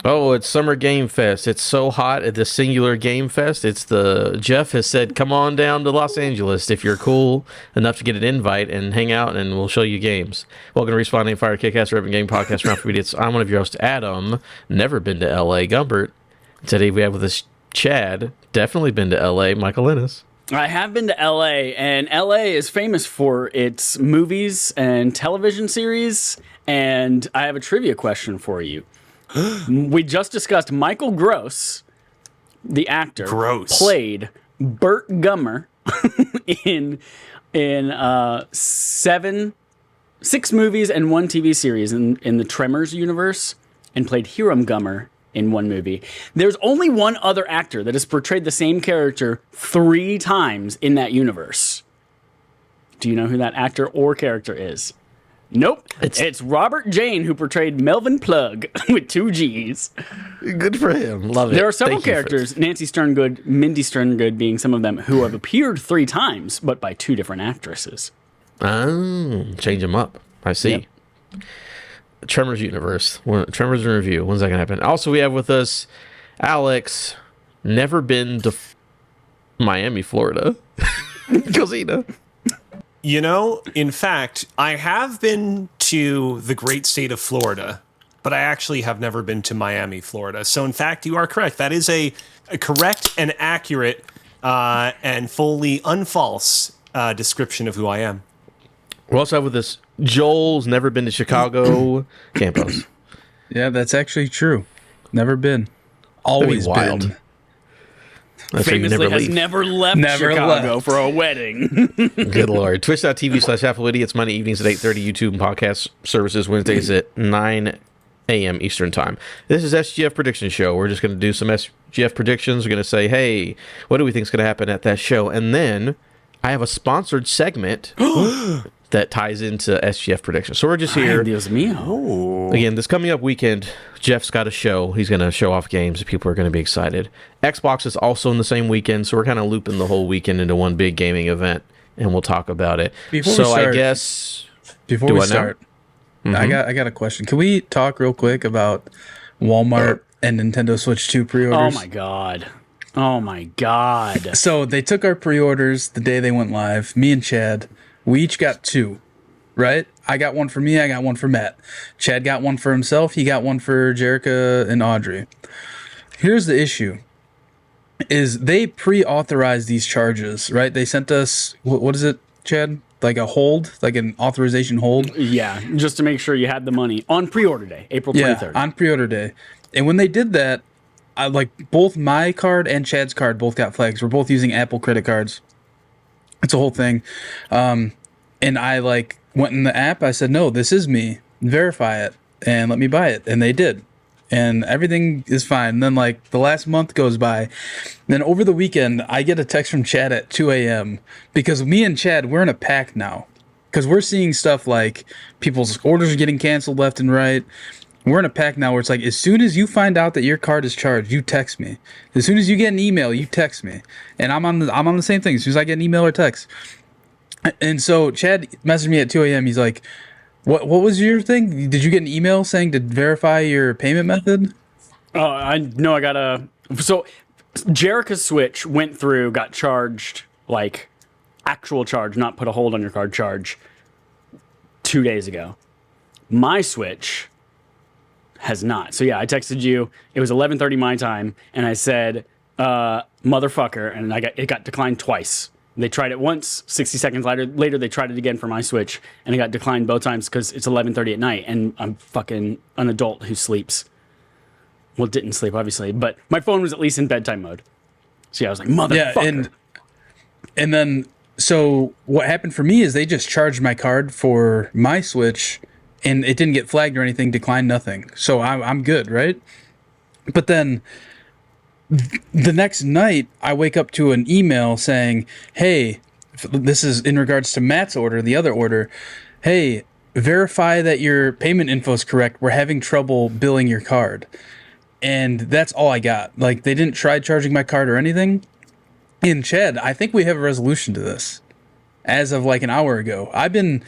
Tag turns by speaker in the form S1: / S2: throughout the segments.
S1: Oh, it's Summer Game Fest. It's so hot at the singular Game Fest. Jeff has said, come on down to Los Angeles if you're cool enough to get an invite and hang out, and we'll show you games. Welcome to Responding Fire Kick-Ass Urban Game Podcast. Round for Idiots. I'm one of your hosts, Adam. Never been to L.A. Gumbert. Today we have with us Chad. Definitely been to L.A. Michael Ennis.
S2: I have been to L.A., and L.A. is famous for its movies and television series, and I have a trivia question for you. We just discussed Michael Gross, the actor, played Burt Gummer in 6 movies and 1 TV series in the Tremors universe, and played Hiram Gummer in 1 movie. There's only one other actor that has portrayed the same character 3 times in that universe. Do you know who that actor or character is? Nope. It's Robert Jane, who portrayed Melvin Plug with 2 G's.
S1: Good for him. Love it.
S2: There are several characters, Nancy Sterngood, Mindy Sterngood being some of them, who have appeared 3 times, but by 2 different actresses.
S1: Oh, change them up. I see. Yep. Tremors universe. Tremors in review. When's that going to happen? Also, we have with us Alex. Never been to Miami, Florida. Cosina.
S3: You know, in fact, I have been to the great state of Florida, but I actually have never been to Miami, Florida. So, in fact, you are correct. That is a correct and accurate and fully unfalse description of who I am.
S1: We also have with us Joel's never been to Chicago Campos.
S4: Yeah, that's actually true. Never been. Always
S1: wild.
S4: Been.
S2: Famously never left Chicago for a wedding.
S1: Good Lord. Twitch.tv/Affable Idiots, Monday evenings at 8:30, YouTube and podcast services Wednesdays at 9 a.m. Eastern Time. This is SGF Prediction Show. We're just going to do some SGF predictions. We're going to say, hey, what do we think is going to happen at that show? And then I have a sponsored segment that ties into SGF predictions. So we're just here. Again, this coming up weekend, Jeff's got a show. He's going to show off games. People are going to be excited. Xbox is also in the same weekend, so we're kind of looping the whole weekend into one big gaming event, and we'll talk about it.
S4: Before we start,
S1: mm-hmm.
S4: I got a question. Can we talk real quick about Walmart and Nintendo Switch 2 pre-orders?
S2: Oh my god.
S4: So they took our pre-orders the day they went live. Me and Chad, we each got 2, right? I got one for me, I got one for Matt. Chad got one for himself, he got one for Jerica and Audrey. Here's the issue, is they pre-authorized these charges, right? They sent us, what is it, Chad? Like a hold? Like an authorization hold?
S2: Yeah, just to make sure you had the money on pre-order day, April 23rd.
S4: Yeah, on pre-order day. And when they did that, both my card and Chad's card both got flags. We're both using Apple credit cards. It's a whole thing. And I went in the app. I said, no, this is me. Verify it and let me buy it. And they did. And everything is fine. And then the last month goes by. And then over the weekend, I get a text from Chad at 2 a.m. because me and Chad, we're in a pact now. Because we're seeing stuff like people's orders are getting canceled left and right. We're in a pact now where it's as soon as you find out that your card is charged, you text me. As soon as you get an email, you text me. And I'm on the same thing. As soon as I get an email or text. And so Chad messaged me at 2 a.m. He's like, what was your thing? Did you get an email saying to verify your payment method?
S2: I got so Jerica's Switch went through, got charged, actual charge, not put a hold on your card charge, 2 days ago. My Switch has not. So yeah, I texted you. It was 11:30 my time, and I said, "Motherfucker," and it got declined twice. They tried it once. 60 seconds later, they tried it again for my Switch, and it got declined both times because it's 11:30 at night, and I'm fucking an adult who sleeps. Well, didn't sleep obviously, but my phone was at least in bedtime mode. So yeah, I was like, "Motherfucker."
S4: Yeah, and then so what happened for me is they just charged my card for my Switch. And it didn't get flagged or anything, declined nothing. So I'm good, right? But then the next night, I wake up to an email saying, hey, this is in regards to Matt's order, the other order. Hey, verify that your payment info is correct. We're having trouble billing your card. And that's all I got. They didn't try charging my card or anything. And Chad, I think we have a resolution to this. As of like an hour ago, I've been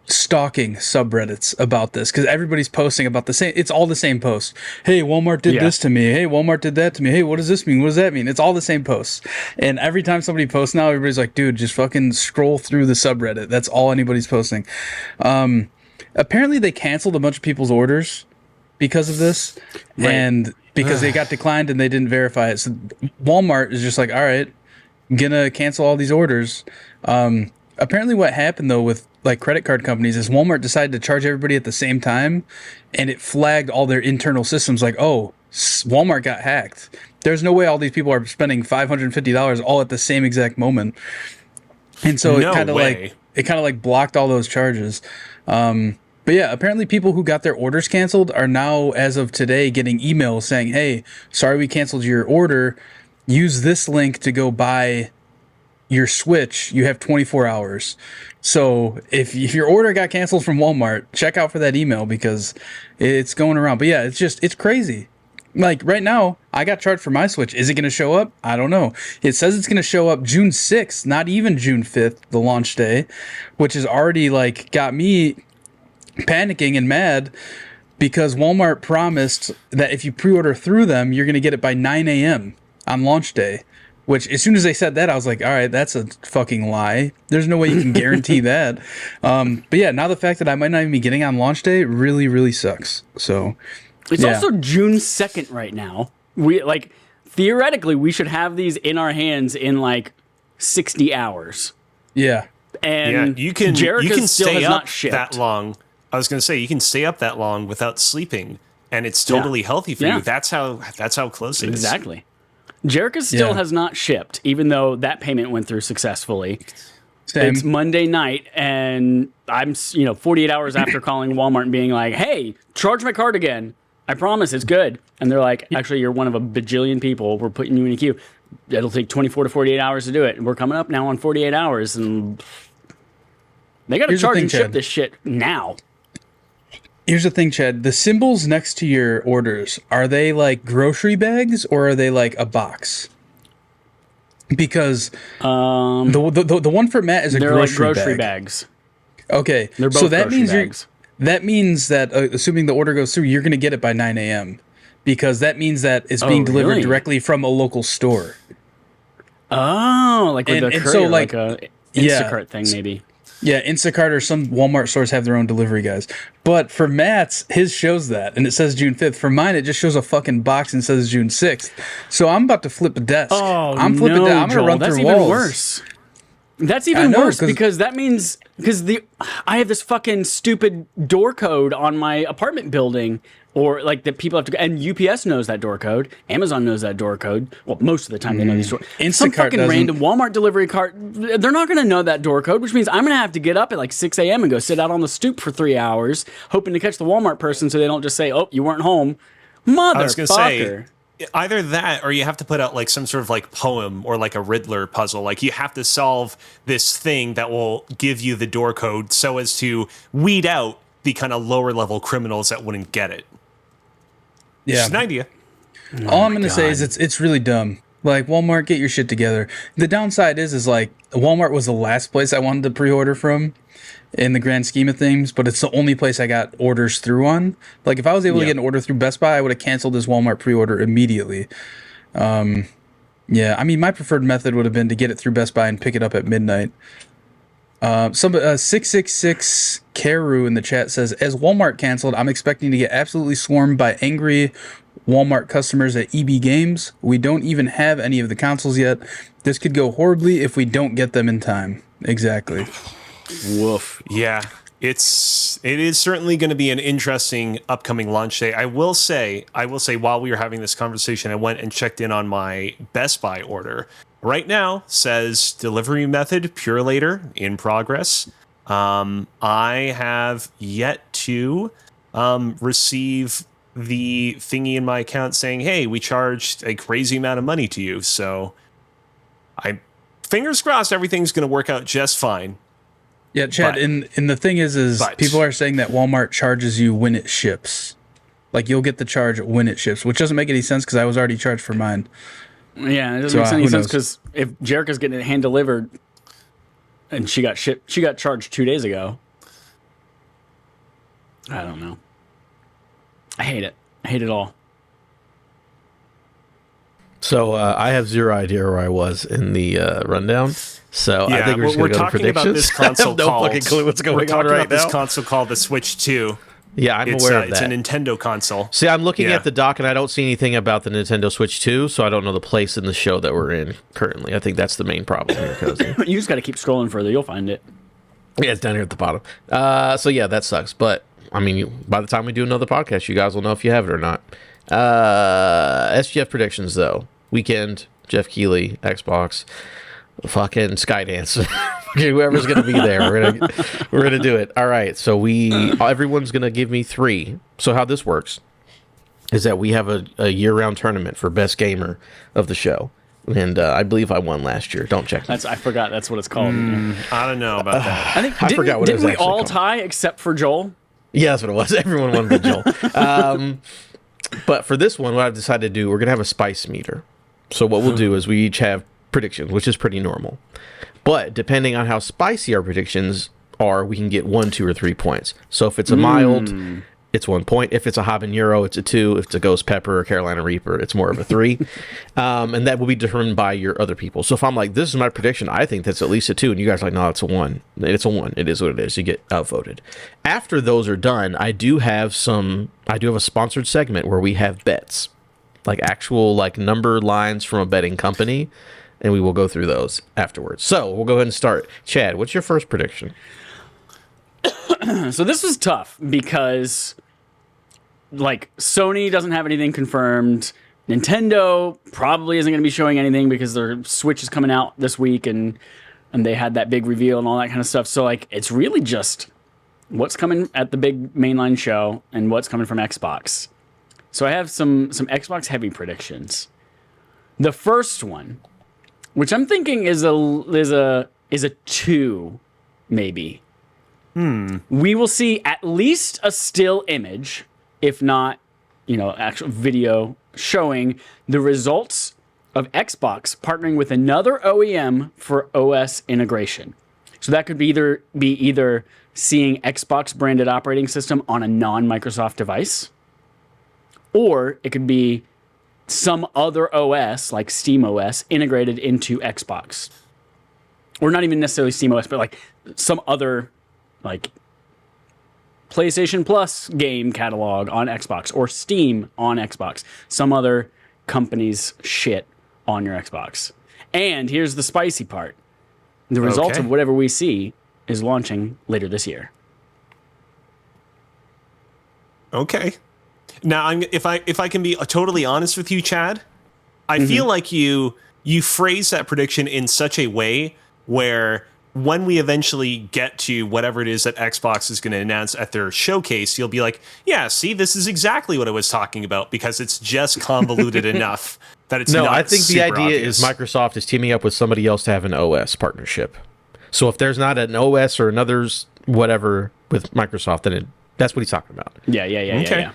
S4: stalking subreddits about this because everybody's posting about the same. It's all the same post. Hey, Walmart did this to me. Hey, Walmart did that to me. Hey, what does this mean? What does that mean? It's all the same posts. And every time somebody posts now, everybody's like, dude, just fucking scroll through the subreddit. That's all anybody's posting. Apparently, they canceled a bunch of people's orders because of this, and because they got declined and they didn't verify it. So Walmart is just like, all right, gonna cancel all these orders. Apparently what happened though with like credit card companies is Walmart decided to charge everybody at the same time, and it flagged all their internal systems like, oh, Walmart got hacked. There's no way all these people are spending $550 all at the same exact moment. And so it kind of like blocked all those charges. But yeah, apparently people who got their orders canceled are now, as of today, getting emails saying, hey, sorry we canceled your order. Use this link to go buy your Switch. You have 24 hours. So if your order got canceled from Walmart, check out for that email because it's going around. But yeah, it's crazy. Like right now, I got charged for my Switch. Is it going to show up? I don't know. It says it's going to show up June 6th, not even June 5th, the launch day, which has already like got me panicking and mad because Walmart promised that if you pre-order through them, you're going to get it by 9 a.m. on launch day, which as soon as they said that, I was like, all right, that's a fucking lie. There's no way you can guarantee that. But yeah, now the fact that I might not even be getting on launch day really, really sucks. So
S2: it's also June 2nd right now. We like theoretically we should have these in our hands in like 60 hours.
S4: Yeah.
S2: And
S3: you can
S2: Jericho's still
S3: stay
S2: has
S3: up
S2: not shipped
S3: that long. I was going to say you can stay up that long without sleeping, and it's totally healthy for you. That's how close it is.
S2: Exactly. Jericho still has not shipped, even though that payment went through successfully.
S4: Same.
S2: It's Monday night, and I'm 48 hours after calling Walmart and being like, "Hey, charge my card again. I promise it's good." And they're like, "Actually, you're one of a bajillion people. We're putting you in a queue. It'll take 24 to 48 hours to do it. And we're coming up now on 48 hours, and they got to charge and ship this shit now."
S4: Here's the thing, Chad. The symbols next to your orders, are they like grocery bags or are they like a box? Because the one for Matt is a grocery
S2: bags.
S4: Okay,
S2: they're both
S4: so that
S2: grocery
S4: means
S2: bags.
S4: That means that assuming the order goes through, you're going to get it by 9 a.m. because that means that it's being delivered directly from a local store.
S2: Oh, like with a courier,
S4: so
S2: like a Instacart thing, maybe.
S4: Yeah, Instacart or some Walmart stores have their own delivery guys. But for Matt's, his shows that, and it says June 5th. For mine, it just shows a fucking box and says June 6th. So I'm about to flip a desk.
S2: Oh,
S4: I'm flipping
S2: no,
S4: I'm going to run
S2: that's
S4: through
S2: even
S4: walls.
S2: worse. That's even worse because that means I have this fucking stupid door code on my apartment building, or like that people have to go, and UPS knows that door code, Amazon knows that door code. Well, most of the time they know these doors. Some fucking random Walmart delivery cart, they're not going to know that door code, which means I'm going to have to get up at like 6 a.m. and go sit out on the stoop for 3 hours, hoping to catch the Walmart person so they don't just say, "Oh, you weren't home." Motherfucker.
S3: I was going to say, either that or you have to put out like some sort of like poem or like a Riddler puzzle. Like you have to solve this thing that will give you the door code so as to weed out the kind of lower level criminals that wouldn't get it.
S4: Yeah.
S3: Just an idea.
S4: All I'm going to say is it's really dumb. Like, Walmart, get your shit together. The downside is like Walmart was the last place I wanted to pre-order from in the grand scheme of things, but it's the only place I got orders through on. Like, if I was able to get an order through Best Buy, I would have canceled this Walmart pre-order immediately. Yeah, I mean, my preferred method would have been to get it through Best Buy and pick it up at midnight. 666 Karu in the chat says, as Walmart canceled, I'm expecting to get absolutely swarmed by angry Walmart customers at EB Games. We don't even have any of the consoles yet. This could go horribly if we don't get them in time. Exactly.
S2: Woof.
S3: Yeah, it is certainly going to be an interesting upcoming launch day. I will say while we were having this conversation, I went and checked in on my Best Buy order. Right now says delivery method Pure Later in progress. I have yet to receive the thingy in my account saying, "Hey, we charged a crazy amount of money to you." So I fingers crossed everything's going to work out just fine.
S4: Yeah, Chad, and the thing is people are saying that Walmart charges you when it ships. Like, you'll get the charge when it ships, which doesn't make any sense because I was already charged for mine.
S2: Yeah, it doesn't
S4: So,
S2: make any
S4: who
S2: sense
S4: knows?
S2: because if Jerica's getting it hand delivered and she got charged 2 days ago. I don't know. I hate it. I hate it all.
S1: So I have zero idea where I was in the rundown. So I think we're just going to go to
S3: talking about
S1: predictions.
S3: this console
S1: I have no
S3: called,
S1: fucking clue what's
S3: we're
S1: going on
S3: talking
S1: right
S3: about this
S1: now.
S3: console called the Switch 2.
S1: Yeah, I'm
S3: It's,
S1: aware of
S3: it's a
S1: that.
S3: Nintendo console.
S1: See, I'm looking
S3: Yeah.
S1: at the dock and I don't see anything about the Nintendo Switch 2, so I don't know the place in the show that we're in currently. I think that's the main problem here, Cozy.
S2: You just got to keep scrolling further. You'll find it.
S1: Yeah, it's down here at the bottom. So yeah, that sucks. But I mean, by the time we do another podcast, you guys will know if you have it or not. SGF predictions though. Weekend, Jeff Keighley, Xbox, fucking Skydance. Whoever's gonna be there, we're gonna do it. All right. So everyone's gonna give me 3. So how this works is that we have a year-round tournament for best gamer of the show. And I believe I won last year. Don't check me.
S2: I forgot that's what it's called.
S3: I don't know about that.
S2: I think
S1: I forgot what it was
S2: didn't we
S1: actually
S2: all
S1: called.
S2: tie except for Joel?
S1: Yeah, that's what it was. Everyone won but Joel. But for this one, what I've decided to do, we're going to have a spice meter. So what we'll do is we each have predictions, which is pretty normal. But depending on how spicy our predictions are, we can get 1, 2, or 3 points. So if it's a mild, it's 1 point. If it's a habanero, it's a 2. If it's a ghost pepper or Carolina Reaper, it's more of a 3. And that will be determined by your other people. So if I'm like, this is my prediction, I think that's at least a 2, and you guys are like, no, it's a 1. It's a 1. It is what it is. You get outvoted. After those are done, I do have a sponsored segment where we have bets, like actual like number lines from a betting company, and we will go through those afterwards. So we'll go ahead and start. Chad, what's your first prediction?
S2: So this was tough because, like, Sony doesn't have anything confirmed. Nintendo probably isn't going to be showing anything because their Switch is coming out this week, and they had that big reveal and all that kind of stuff. So, like, it's really just what's coming at the big mainline show and what's coming from Xbox. So I have some Xbox heavy predictions. The first one, which I'm thinking is a 2, maybe. We will see at least a still image, if not, actual video showing the results of Xbox partnering with another OEM for OS integration. So that could be either seeing Xbox branded operating system on a non-Microsoft device, or it could be some other OS like SteamOS integrated into Xbox. Or not even necessarily SteamOS, but like some other like PlayStation Plus game catalog on Xbox or Steam on Xbox. Some other company's shit on your Xbox. And here's the spicy part. The result
S3: Okay.
S2: of whatever we see is launching later this year.
S3: Okay. Now, if I can be totally honest with you, Chad, I feel like you phrase that prediction in such a way where when we eventually get to whatever it is that Xbox is going to announce at their showcase, you'll be like, yeah, see, this is exactly what I was talking about, because it's just convoluted enough that it's
S1: No,
S3: not
S1: I think the
S3: super
S1: idea
S3: obvious.
S1: is Microsoft is teaming up with somebody else to have an OS partnership. So if there's not an OS or another's whatever with Microsoft, then that's what he's talking about.
S2: Yeah.
S3: Okay.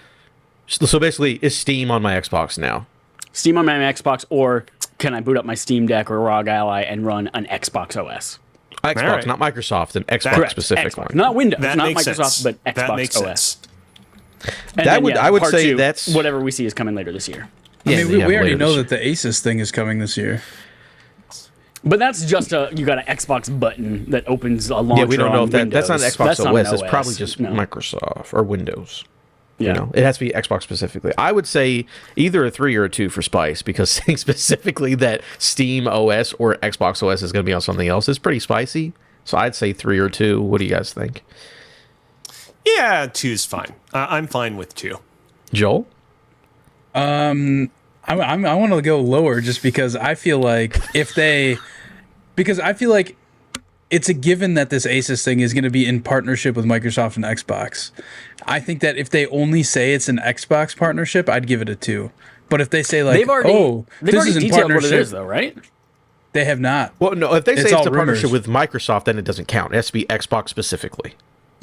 S1: So basically, is Steam on my Xbox now?
S2: Steam on my Xbox, or can I boot up my Steam Deck or ROG Ally and run an Xbox OS?
S1: Xbox,
S3: right.
S1: not Microsoft, an Xbox
S3: Correct.
S1: specifically.
S2: Xbox. Not Windows,
S3: That
S2: not
S3: makes
S2: Microsoft,
S3: sense.
S2: but Xbox
S3: That makes
S2: OS.
S3: sense.
S2: And
S1: That would- I would
S2: part
S1: say
S2: 2,
S1: that's-
S2: whatever we see is coming later this year.
S1: Yeah,
S4: I mean,
S1: yeah,
S4: we already
S1: later
S4: know
S1: this
S4: that the Asus thing is coming this year.
S2: But that's just you got an Xbox button that opens a launcher.
S1: Yeah, we don't know
S2: on
S1: if that's not an
S2: Windows.
S1: Xbox
S2: That's not
S1: OS.
S2: an
S1: It's probably just
S2: No.
S1: Microsoft or Windows.
S2: Yeah.
S1: You know, it has to be Xbox specifically. I would say either a 3 or a 2 for spice, because saying specifically that Steam OS or Xbox OS is going to be on something else is pretty spicy. So I'd say 3 or 2. What do you guys think?
S3: Yeah, 2's fine. I'm fine with 2.
S1: Joel?
S4: I want to go lower just because I feel like it's a given that this Asus thing is going to be in partnership with Microsoft and Xbox. I think that if they only say it's an Xbox partnership, I'd give it a 2. But if they say like,
S2: They've already
S4: this is in
S2: detailed what
S4: partnership,
S2: it is, though, right?
S4: they have not.
S1: Well, no, if they say
S4: It's
S1: it's
S4: all
S1: a partnership
S4: rumors.
S1: with Microsoft, then it doesn't count. It has to be Xbox specifically.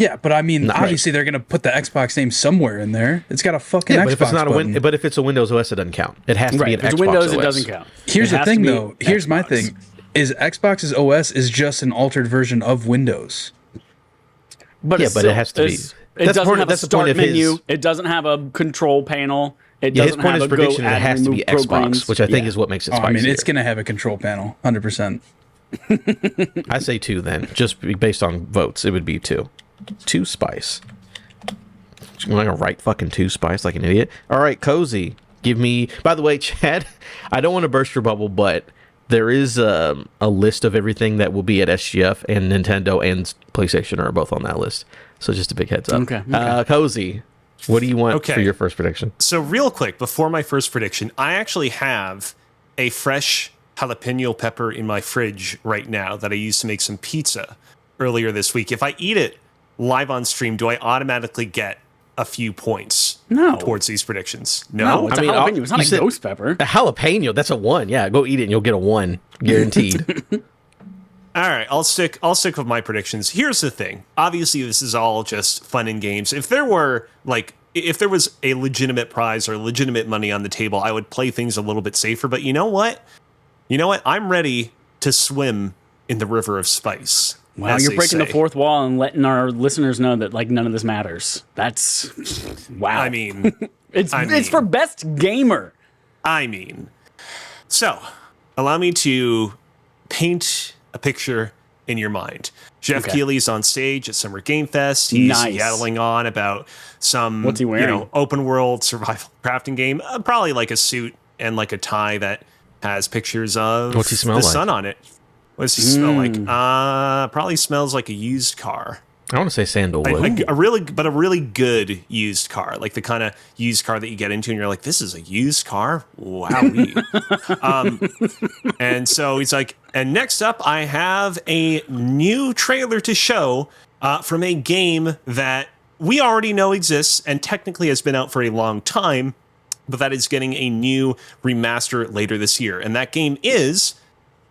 S4: Yeah, but I mean,
S1: Right.
S4: obviously they're gonna put the Xbox name somewhere in there. It's got a fucking
S1: Yeah,
S4: Xbox
S1: but if it's not
S4: button.
S1: but if it's a Windows OS, it doesn't count. It has to be
S2: Right.
S1: an
S2: If it's
S1: Xbox
S2: Windows,
S1: OS.
S2: it doesn't count.
S4: Here's
S2: It
S4: the
S2: has to
S4: thing,
S2: be
S4: though. Here's my
S2: Xbox.
S4: thing: is Xbox's OS is just an altered version of Windows.
S2: But
S1: Yeah,
S2: it's
S1: but it has to be.
S2: It
S1: That's
S2: doesn't
S1: part of-
S2: have a
S1: that's the point
S2: start
S1: of his-
S2: menu. It doesn't have a control panel. It
S1: Yeah, his
S2: doesn't
S1: point
S2: have
S1: is
S2: a go
S1: prediction. It
S2: add
S1: has to be
S2: remove
S1: Xbox,
S2: programs.
S1: which I think
S2: Yeah.
S1: is what makes it
S4: Oh,
S1: spicy.
S4: I mean, it's gonna have a control panel, 100%.
S1: I say 2 then, just based on votes. It would be 2. 2 spice. I'm gonna write fucking 2 spice like an idiot. All right, Cozy, give me. By the way, Chad, I don't want to burst your bubble, but there is a list of everything that will be at SGF, and Nintendo and PlayStation are both on that list. So just a big heads up.
S2: Okay.
S1: Cozy, what do you want
S3: Okay.
S1: for your first prediction?
S3: So real quick, before my first prediction, I actually have a fresh jalapeno pepper in my fridge right now that I used to make some pizza earlier this week. If I eat it live on stream, do I automatically get a few points
S2: No.
S3: towards these predictions?
S2: No, it's
S1: I mean,
S2: a jalapeno. It's not
S1: you
S2: a
S1: said-
S2: ghost pepper.
S1: A jalapeno, that's a 1. Yeah, go eat it and you'll get a 1. Guaranteed.
S3: All right, I'll stick with my predictions. Here's the thing. Obviously, this is all just fun and games. If there was a legitimate prize or legitimate money on the table, I would play things a little bit safer. But you know what? I'm ready to swim in the river of spice.
S2: Wow,
S3: as
S2: you're
S3: they
S2: breaking the
S3: say.
S2: fourth wall and letting our listeners know that like none of this matters. That's wow.
S3: I mean,
S2: it's for best gamer.
S3: So allow me to paint a picture in your mind. Jeff
S2: Okay.
S3: Keighley's on stage at Summer Game Fest. He's
S2: Nice.
S3: yattling on about some
S2: What's he wearing?
S3: open world survival crafting game. Probably like a suit and like a tie that has pictures of
S1: What's he smell
S3: the
S1: like?
S3: sun on it. What does he smell like? Probably smells like a used car.
S1: I want to say sandalwood.
S3: A really good used car, like the kind of used car that you get into and you're like, this is a used car? Wowee. And so he's like, and next up, I have a new trailer to show from a game that we already know exists and technically has been out for a long time, but that is getting a new remaster later this year. And that game is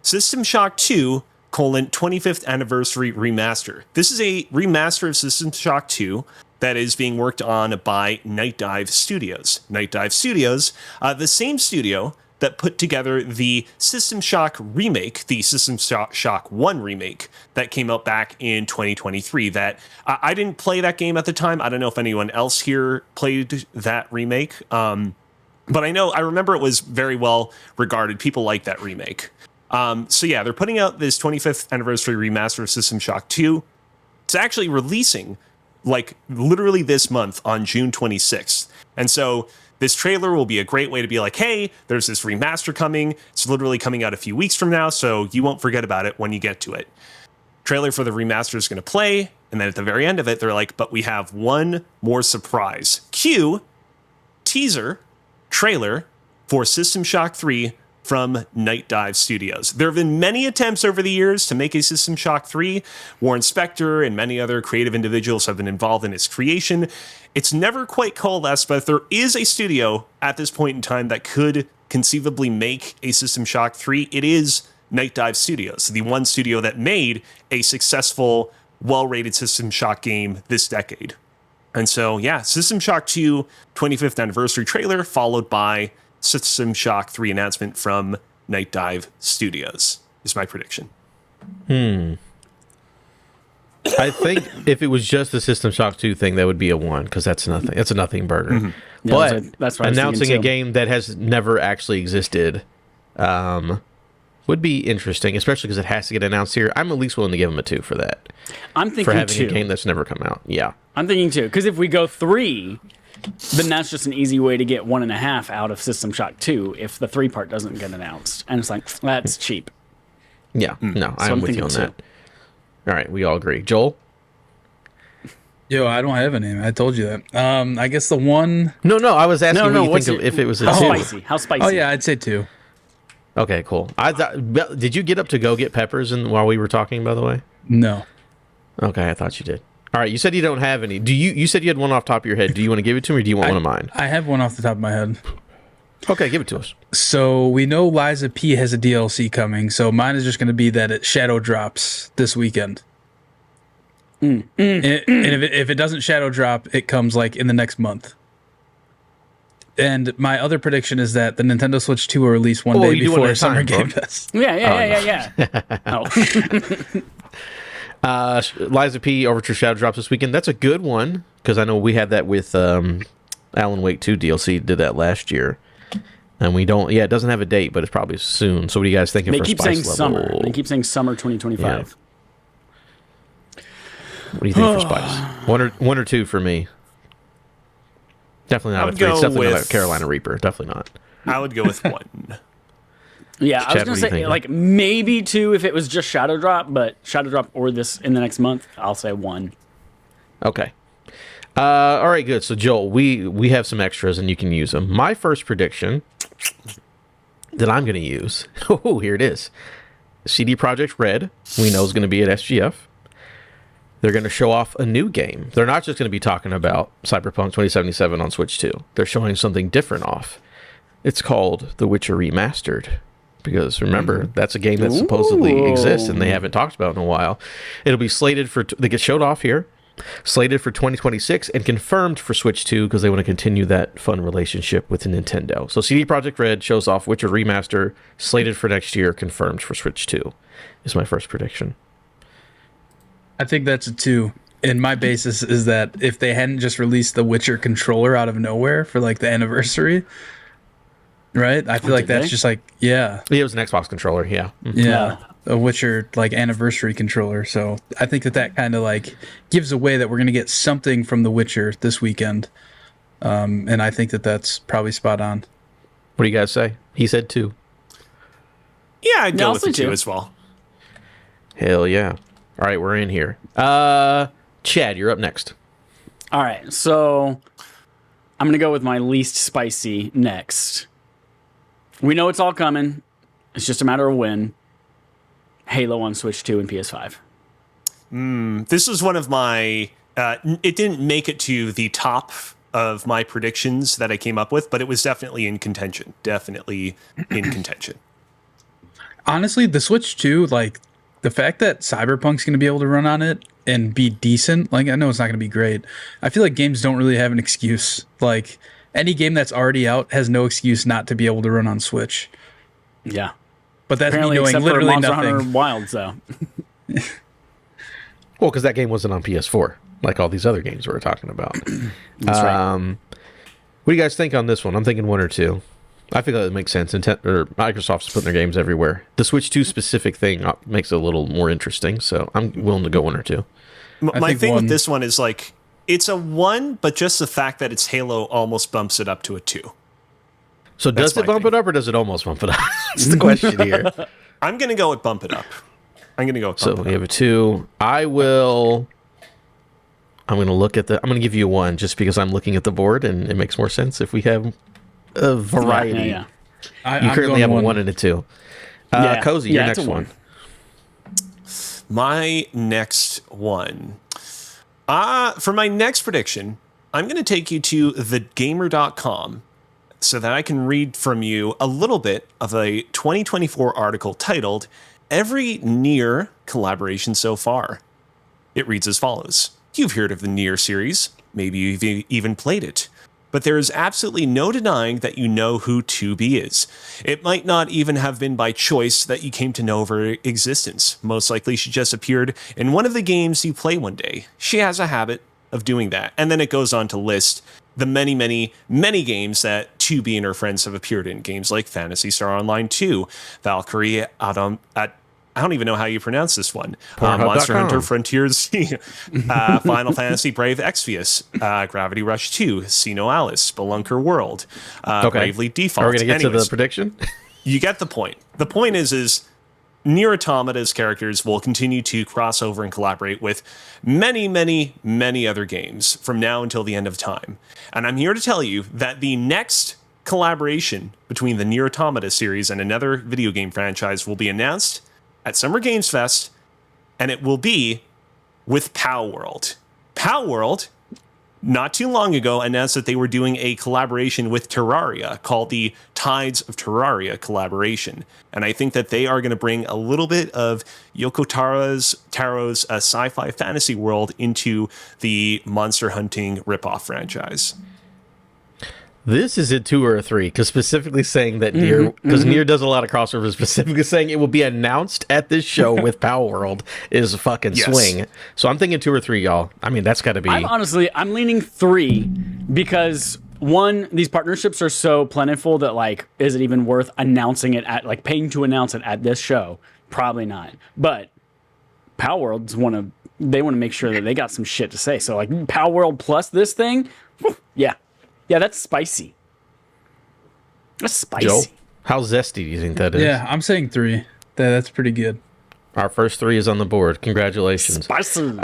S3: System Shock 2: 25th Anniversary Remaster. This is a remaster of System Shock 2 that is being worked on by Night Dive Studios. Night Dive Studios, the same studio that put together the System Shock remake, the System Shock 1 remake that came out back in 2023. That I didn't play that game at the time. I don't know if anyone else here played that remake. But I remember it was very well regarded. People like that remake. So yeah, they're putting out this 25th anniversary remaster of System Shock 2. It's actually releasing like literally this month on June 26th. And so this trailer will be a great way to be like, hey, there's this remaster coming. It's literally coming out a few weeks from now, so you won't forget about it when you get to it. Trailer for the remaster is going to play, and then at the very end of it, they're like, but we have one more surprise. Cue teaser trailer for System Shock 3 from Night Dive Studios. There have been many attempts over the years to make a System Shock 3. Warren Spector and many other creative individuals have been involved in its creation. It's never quite coalesced, but if there is a studio at this point in time that could conceivably make a System Shock 3, it is Night Dive Studios, the one studio that made a successful, well-rated System Shock game this decade. And so, yeah, System Shock 2 25th anniversary trailer, followed by System Shock 3 announcement from Night Dive Studios is my prediction.
S1: I think if it was just the System Shock 2 thing, that would be a 1, because that's nothing. It's a nothing burger.
S2: Yeah,
S1: But
S2: that's what I was
S1: announcing
S2: thinking
S1: a
S2: too.
S1: game that has never actually existed would be interesting, especially because it has to get announced here. I'm at least willing to give them a 2 for that.
S2: I'm
S1: For
S2: thinking
S1: having a
S2: 2.
S1: game that's never come out. Yeah.
S2: I'm thinking 2. Because if we go 3, then that's just an easy way to get 1.5 out of System Shock 2 if the 3 part doesn't get announced. And it's like, that's cheap.
S1: Yeah. No, I'm
S2: I'm
S1: with you on
S2: thinking
S1: that. All right. We all agree. Joel?
S4: Yo, I don't have a name. I told you that. I guess the one
S1: No, I was asking what you
S2: what's
S1: think of if it was a
S2: how
S1: 2.
S2: spicy? How spicy?
S4: Oh yeah, I'd say 2.
S1: Okay, cool. Did you get up to go get peppers while we were talking, by the way?
S4: No.
S1: Okay, I thought you did. All right, you said you don't have any. You said you had one off the top of your head. Do you want to give it to me, or do you want one of mine?
S4: I have one off the top of my head.
S1: Okay, give it to us.
S4: So we know Liza P has a DLC coming, so mine is just going to be that it shadow drops this weekend. And if it doesn't shadow drop, it comes like in the next month. And my other prediction is that the Nintendo Switch 2 will release one day
S1: you do it
S4: before
S1: in
S4: Summer
S1: time, bro.
S4: Game Fest.
S2: Yeah. Oh.
S1: Liza P. Overture Shadow drops this weekend. That's a good one because I know we had that with Alan Wake 2 DLC. Did that last year, and we don't. Yeah, it doesn't have a date, but it's probably soon. So what are you guys thinking
S2: They
S1: for
S2: keep
S1: spice
S2: saying
S1: level?
S2: summer. They keep saying summer 2025.
S1: What do you think for spice? One or two for me. Definitely not
S3: I'd
S1: a 3. It's
S3: go
S1: definitely not a
S3: with-
S1: Carolina Reaper. Definitely not.
S3: I would go with 1.
S2: Yeah, I was
S1: Chad, what
S2: gonna
S1: do you
S2: say
S1: think?
S2: like maybe 2 if it was just Shadow Drop, but Shadow Drop or this in the next month, I'll say 1.
S1: Okay. All right, good. So Joel, we have some extras and you can use them. My first prediction that I'm going to use. Oh, here it is. CD Projekt Red. We know is going to be at SGF. They're going to show off a new game. They're not just going to be talking about Cyberpunk 2077 on Switch 2. They're showing something different off. It's called The Witcher Remastered. Because remember, that's a game that supposedly exists and they haven't talked about in a while. It'll be slated for, they get showed off here, slated for 2026 and confirmed for Switch 2 because they want to continue that fun relationship with Nintendo. So CD Projekt Red shows off Witcher Remaster, slated for next year, confirmed for Switch 2 is my first prediction.
S4: I think that's a 2. And my basis is that if they hadn't just released the Witcher controller out of nowhere for like the anniversary, right? I feel like
S2: did
S4: that's
S2: they?
S4: just like, yeah,
S1: It was an Xbox controller, yeah.
S4: yeah, a Witcher like anniversary controller. So I think that kind of like gives away that we're going to get something from The Witcher this weekend. And I think that's probably spot on.
S1: What do you guys say? He said 2.
S3: Yeah, I'd go
S2: I'll
S3: with
S2: say
S3: the 2
S2: 2.
S3: as well.
S1: Hell yeah. All right, we're in here. Chad, you're up next.
S2: All right, so I'm gonna go with my least spicy next. We know it's all coming. It's just a matter of when. Halo on Switch 2 and PS5.
S3: This was one of my. It didn't make it to the top of my predictions that I came up with, but it was definitely in contention. Definitely in contention.
S4: Honestly, the Switch 2, like the fact that Cyberpunk's going to be able to run on it and be decent, like I know it's not going to be great. I feel like games don't really have an excuse. Like any game that's already out has no excuse not to be able to run on Switch.
S2: Yeah.
S4: But that's
S2: Apparently,
S4: me knowing
S2: except
S4: literally
S2: for Monster
S4: nothing.
S2: Hunter Wilds, though.
S1: Well, because that game wasn't on PS4, like all these other games we were talking about.
S2: That's right.
S1: What do you guys think on this one? I'm thinking 1 or 2. I think that makes sense. Microsoft's putting their games everywhere. The Switch 2 specific thing makes it a little more interesting, so I'm willing to go 1 or 2.
S3: My
S4: think
S3: thing
S4: 1.
S3: with this one is like it's a 1, but just the fact that it's Halo almost bumps it up to a 2.
S1: So does
S3: That's
S1: it
S3: my
S1: bump
S3: thing.
S1: it up or does it almost bump it up? That's the question here.
S3: I'm gonna go with bump it up. I'm gonna go with
S1: So
S3: bump
S1: we
S3: it
S1: have
S3: up.
S1: a 2. I'm going to look at I'm going to give you a 1 just because I'm looking at the board and it makes more sense if we have a variety.
S2: Yeah.
S4: I'm
S1: You currently
S4: going
S1: have a
S4: 1.
S1: 1 and a 2.
S2: Yeah.
S1: Cozy,
S2: Yeah,
S1: your
S2: it's a
S1: next one.
S2: 1.
S3: My next one. For my next prediction, I'm going to take you to thegamer.com so that I can read from you a little bit of a 2024 article titled Every Nier Collaboration So Far. It reads as follows. You've heard of the Nier series. Maybe you've even played it. But there is absolutely no denying that you know who 2B is. It might not even have been by choice that you came to know of her existence. Most likely she just appeared in one of the games you play one day. She has a habit of doing that. And then it goes on to list the many, many, many games that 2B and her friends have appeared in. Games like Phantasy Star Online 2, Valkyrie I don't even know how you pronounce this one. Monster
S1: Pornhub.com.
S3: Hunter Frontiers, Final Fantasy Brave Exvius, Gravity Rush 2, See No Alice, Spelunker World, Bravely Default.
S1: Are we going to get to
S3: Anyways,
S1: the prediction?
S3: you get the point. The point is Nier Automata's characters will continue to cross over and collaborate with many, many, many other games from now until the end of time. And I'm here to tell you that the next collaboration between the Nier Automata series and another video game franchise will be announced at Summer Games Fest, and it will be with Pow World. Pow World not too long ago announced that they were doing a collaboration with Terraria called the Tides of Terraria collaboration. And I think that they are going to bring a little bit of Yoko Taro's sci-fi fantasy world into the Monster Hunting ripoff franchise.
S1: This is a 2 or a 3, because specifically saying that Nier, because Nier does a lot of crossovers, specifically saying it will be announced at this show with Power World is a fucking swing. So I'm thinking 2 or 3, y'all. I mean, that's got to be.
S2: I'm leaning 3 because one, these partnerships are so plentiful that like, is it even worth announcing it at like paying to announce it at this show? Probably not. But Power Worlds want to make sure that they got some shit to say. So like Power World plus this thing, whew, yeah. Yeah, that's spicy. That's spicy.
S1: Joe, how zesty do you think that is?
S4: Yeah, I'm saying 3. That's pretty good.
S1: Our first 3 is on the board. Congratulations.
S2: Spicy.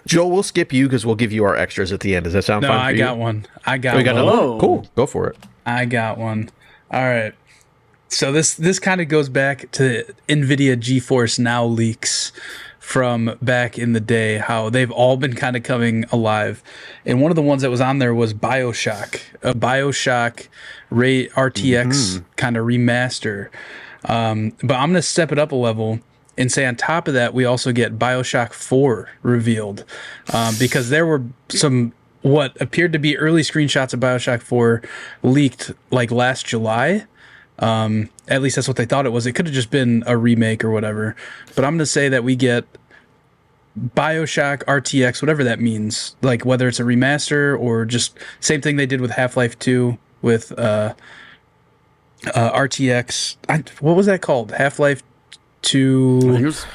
S1: Joe, we'll skip you because we'll give you our extras at the end. Does that sound fine for you?
S4: I got one.
S1: We got another one? Cool. Go for it.
S4: I got one. All right. So this kind of goes back to NVIDIA GeForce Now leaks from back in the day, how they've all been kind of coming alive. And one of the ones that was on there was BioShock, a BioShock RTX kind of remaster. But I'm going to step it up a level and say on top of that, we also get BioShock 4 revealed, because there were some what appeared to be early screenshots of BioShock 4 leaked like last July. At least that's what they thought it was. It could have just been a remake or whatever. But I'm going to say that we get BioShock RTX, whatever that means. Like whether it's a remaster or just same thing they did with Half-Life 2 with RTX. What was that called? Half-Life 2.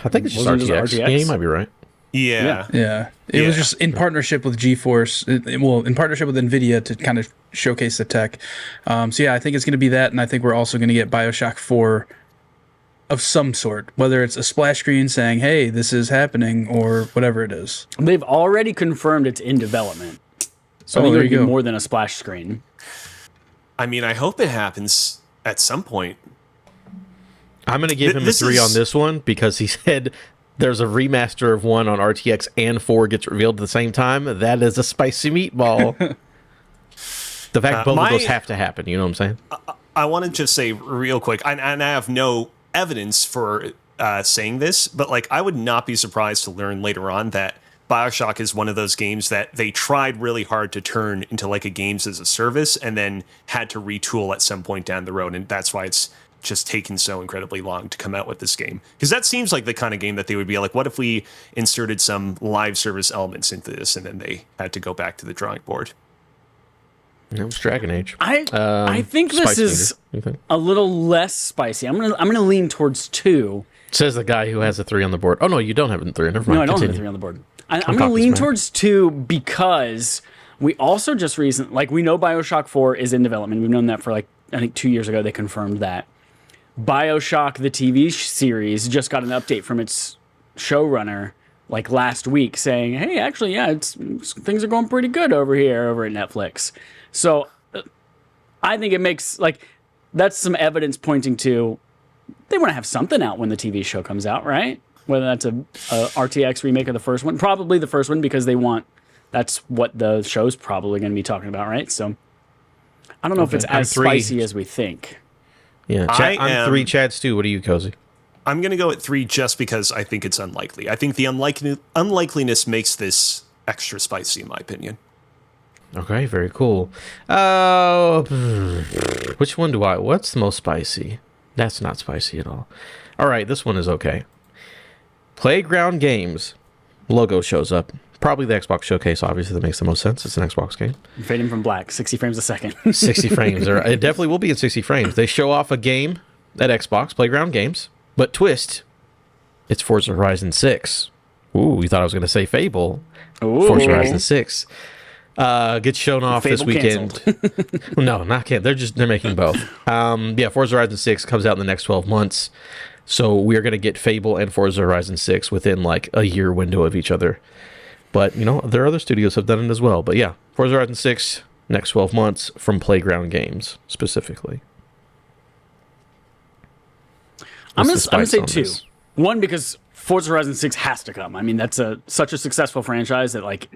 S1: I think it's just RTX. Yeah, you might be right.
S3: Yeah.
S4: It was just in partnership with GeForce, in partnership with NVIDIA to kind of showcase the tech. So yeah, I think it's going to be that, and I think we're also going to get BioShock 4 of some sort, whether it's a splash screen saying, hey, this is happening, or whatever it is.
S2: They've already confirmed it's in development. So I think it'll be more than a splash screen.
S3: I mean, I hope it happens at some point.
S1: I'm going to give him a 3 on this one because he said there's a remaster of 1 on RTX and 4 gets revealed at the same time. That is a spicy meatball. The fact both of those have to happen, you know what I'm saying?
S3: I want to just say real quick, and I have no evidence for saying this, but like I would not be surprised to learn later on that BioShock is one of those games that they tried really hard to turn into like a games as a service and then had to retool at some point down the road, and that's why it's just taken so incredibly long to come out with this game. Because that seems like the kind of game that they would be like, what if we inserted some live service elements into this, and then they had to go back to the drawing board.
S1: It was Dragon Age.
S2: I think this is a little less spicy. I'm gonna lean towards 2.
S1: Says the guy who has a 3 on the board. Oh no, you don't have a 3. Never mind.
S2: No, I don't have a 3 on the board. I'm gonna lean towards 2 because we also just we know BioShock 4 is in development. We've known that for like I think 2 years ago they confirmed that. BioShock, the TV series, just got an update from its showrunner like last week saying, hey, actually, yeah, things are going pretty good over at Netflix. So I think it makes, like, that's some evidence pointing to they want to have something out when the TV show comes out, right? Whether that's a RTX remake of the first one, probably the first one because that's what the show's probably going to be talking about, right? So I don't know if it's as spicy as we think.
S1: Yeah, I'm 3. Chad's 2. What are you, Cozy?
S3: I'm going to go at 3 just because I think it's unlikely. I think the unlikeliness makes this extra spicy, in my opinion.
S1: Okay, very cool. Which one what's the most spicy? That's not spicy at all. All right, this one is okay. Playground Games logo shows up. Probably the Xbox Showcase, obviously, that makes the most sense. It's an Xbox game.
S2: Fading from black, 60 frames a second.
S1: 60 frames. It definitely will be in 60 frames. They show off a game at Xbox, Playground Games, but twist, it's Forza Horizon 6. Ooh, you thought I was going to say Fable.
S2: Ooh.
S1: Forza Horizon 6. Gets shown off this weekend. No, not canceled. They're making both. Forza Horizon 6 comes out in the next 12 months. So we are going to get Fable and Forza Horizon 6 within like a year window of each other. But, there are other studios have done it as well. But yeah, Forza Horizon 6, next 12 months from Playground Games, specifically.
S2: I'm going to say 2. One, because Forza Horizon 6 has to come. I mean, that's such a successful franchise that, like,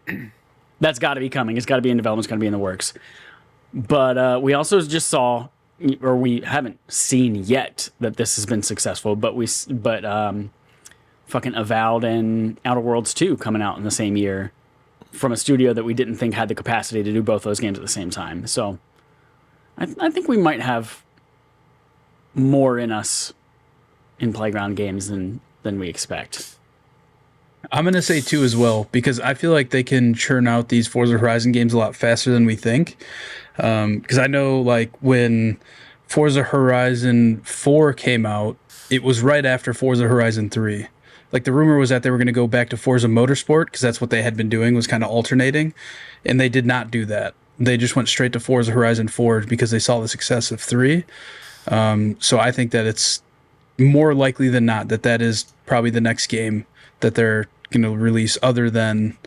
S2: That's got to be coming. It's got to be in development. It's got to be in the works. But we also just saw, or we haven't seen yet that this has been successful. But fucking Avowed and Outer Worlds 2 coming out in the same year from a studio that we didn't think had the capacity to do both those games at the same time. So I think we might have more in us in Playground Games than we expect.
S4: I'm going to say 2 as well, because I feel like they can churn out these Forza Horizon games a lot faster than we think. Because I know, like, when Forza Horizon 4 came out, it was right after Forza Horizon 3. Like, the rumor was that they were going to go back to Forza Motorsport, because that's what they had been doing, was kind of alternating. And they did not do that. They just went straight to Forza Horizon 4 because they saw the success of 3. So I think that it's more likely than not that is probably the next game that they're going to release other than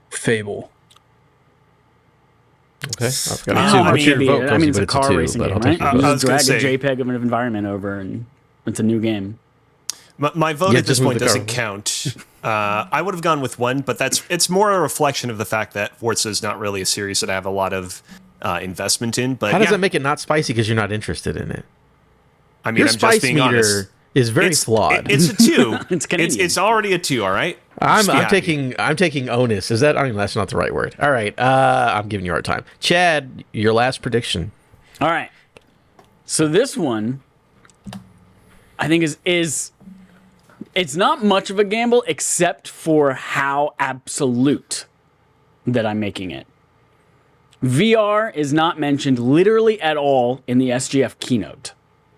S4: Fable.
S1: Okay, I've got
S2: I
S1: What's your vote,
S2: I mean, it's
S1: Cozy?
S2: a car
S1: But
S2: racing
S1: but
S2: game,
S1: I'll
S2: right?
S1: take your
S2: You
S1: vote.
S3: I
S2: just
S3: was
S2: drag
S3: gonna
S2: a JPEG of an environment over, and it's a new game.
S3: My vote
S1: Yeah,
S3: at this
S1: just move
S3: point
S1: the car.
S3: doesn't count. I would have gone with 1, but it's more a reflection of the fact that Forza is not really a series that I have a lot of investment in. But
S1: How does
S3: yeah,
S1: that make it not spicy because you're not interested in it?
S3: I mean,
S1: Your
S3: I'm just
S1: spice
S3: being
S1: meter
S3: honest.
S1: is very flawed.
S3: It's a 2.
S2: It's Canadian.
S3: It's already a 2. All right.
S1: I'm
S3: Just be happy.
S1: I'm taking onus. Is that? I mean, that's not the right word. All right. I'm giving you a hard time. Chad, your last prediction.
S2: All right. So this one, I think is it's not much of a gamble except for how absolute that I'm making it. VR is not mentioned literally at all in the SGF keynote.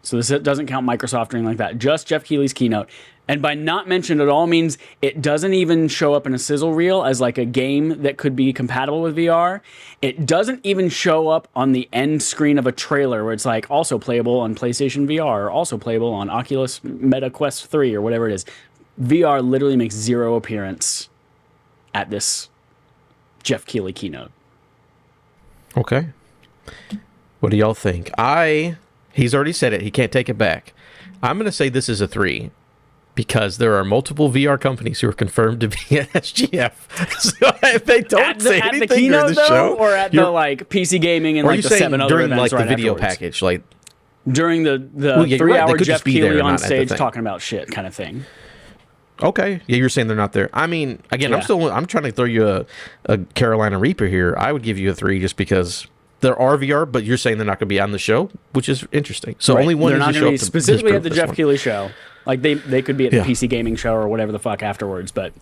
S2: So this doesn't count Microsoft or anything like that. Just Jeff Keighley's keynote. And by not mentioned at all means it doesn't even show up in a sizzle reel as like a game that could be compatible with VR. It doesn't even show up on the end screen of a trailer where it's like also playable on PlayStation VR or also playable on Oculus Meta Quest 3 or whatever it is. VR literally makes zero appearance at this Jeff Keighley keynote.
S1: Okay. What do y'all think? He's already said it. He can't take it back. I'm going to say this is a 3 because there are multiple VR companies who are confirmed to be at SGF. So if they don't say anything
S2: at the keynote
S1: during the show,
S2: or at the like PC gaming and
S1: or are
S2: like
S1: you
S2: the
S1: saying
S2: 7 other
S1: during
S2: events
S1: like
S2: right
S1: the video
S2: afterwards?
S1: package, like
S2: During the
S1: Well, yeah, you're right. They
S2: 3-hour
S1: could
S2: Jeff
S1: just be there,
S2: Keighley on
S1: not at the
S2: stage
S1: thing.
S2: talking about shit kind of thing.
S1: okay, yeah, you're saying they're not there. I mean, again,
S2: Yeah.
S1: I'm trying to throw you a Carolina Reaper here. I would give you a 3 just because there are VR, but you're saying they're not going to be on the show, which is interesting. So
S2: Right.
S1: only one
S2: They're
S1: needs
S2: not
S1: to
S2: going
S1: show
S2: to be
S1: up to
S2: specifically at
S1: disprove
S2: the
S1: this
S2: Jeff
S1: one.
S2: Keighley show. Like they could be at
S1: Yeah.
S2: the PC gaming show or whatever the fuck afterwards, but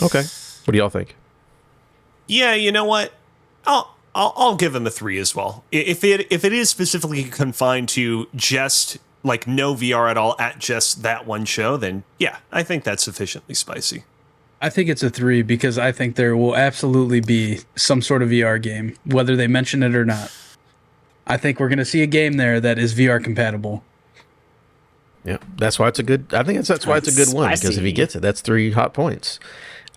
S1: Okay, what do y'all think?
S3: Yeah, you know what? I'll give him a 3 as well. If it is specifically confined to just like no VR at all at just that one show, then yeah, I think that's sufficiently spicy.
S4: I think it's a 3 because I think there will absolutely be some sort of VR game, whether they mention it or not. I think we're going to see a game there that is VR compatible.
S1: Yeah, that's why it's a good. I think that's why it's a good one because if
S2: Spicy.
S1: he gets it, that's 3 hot points.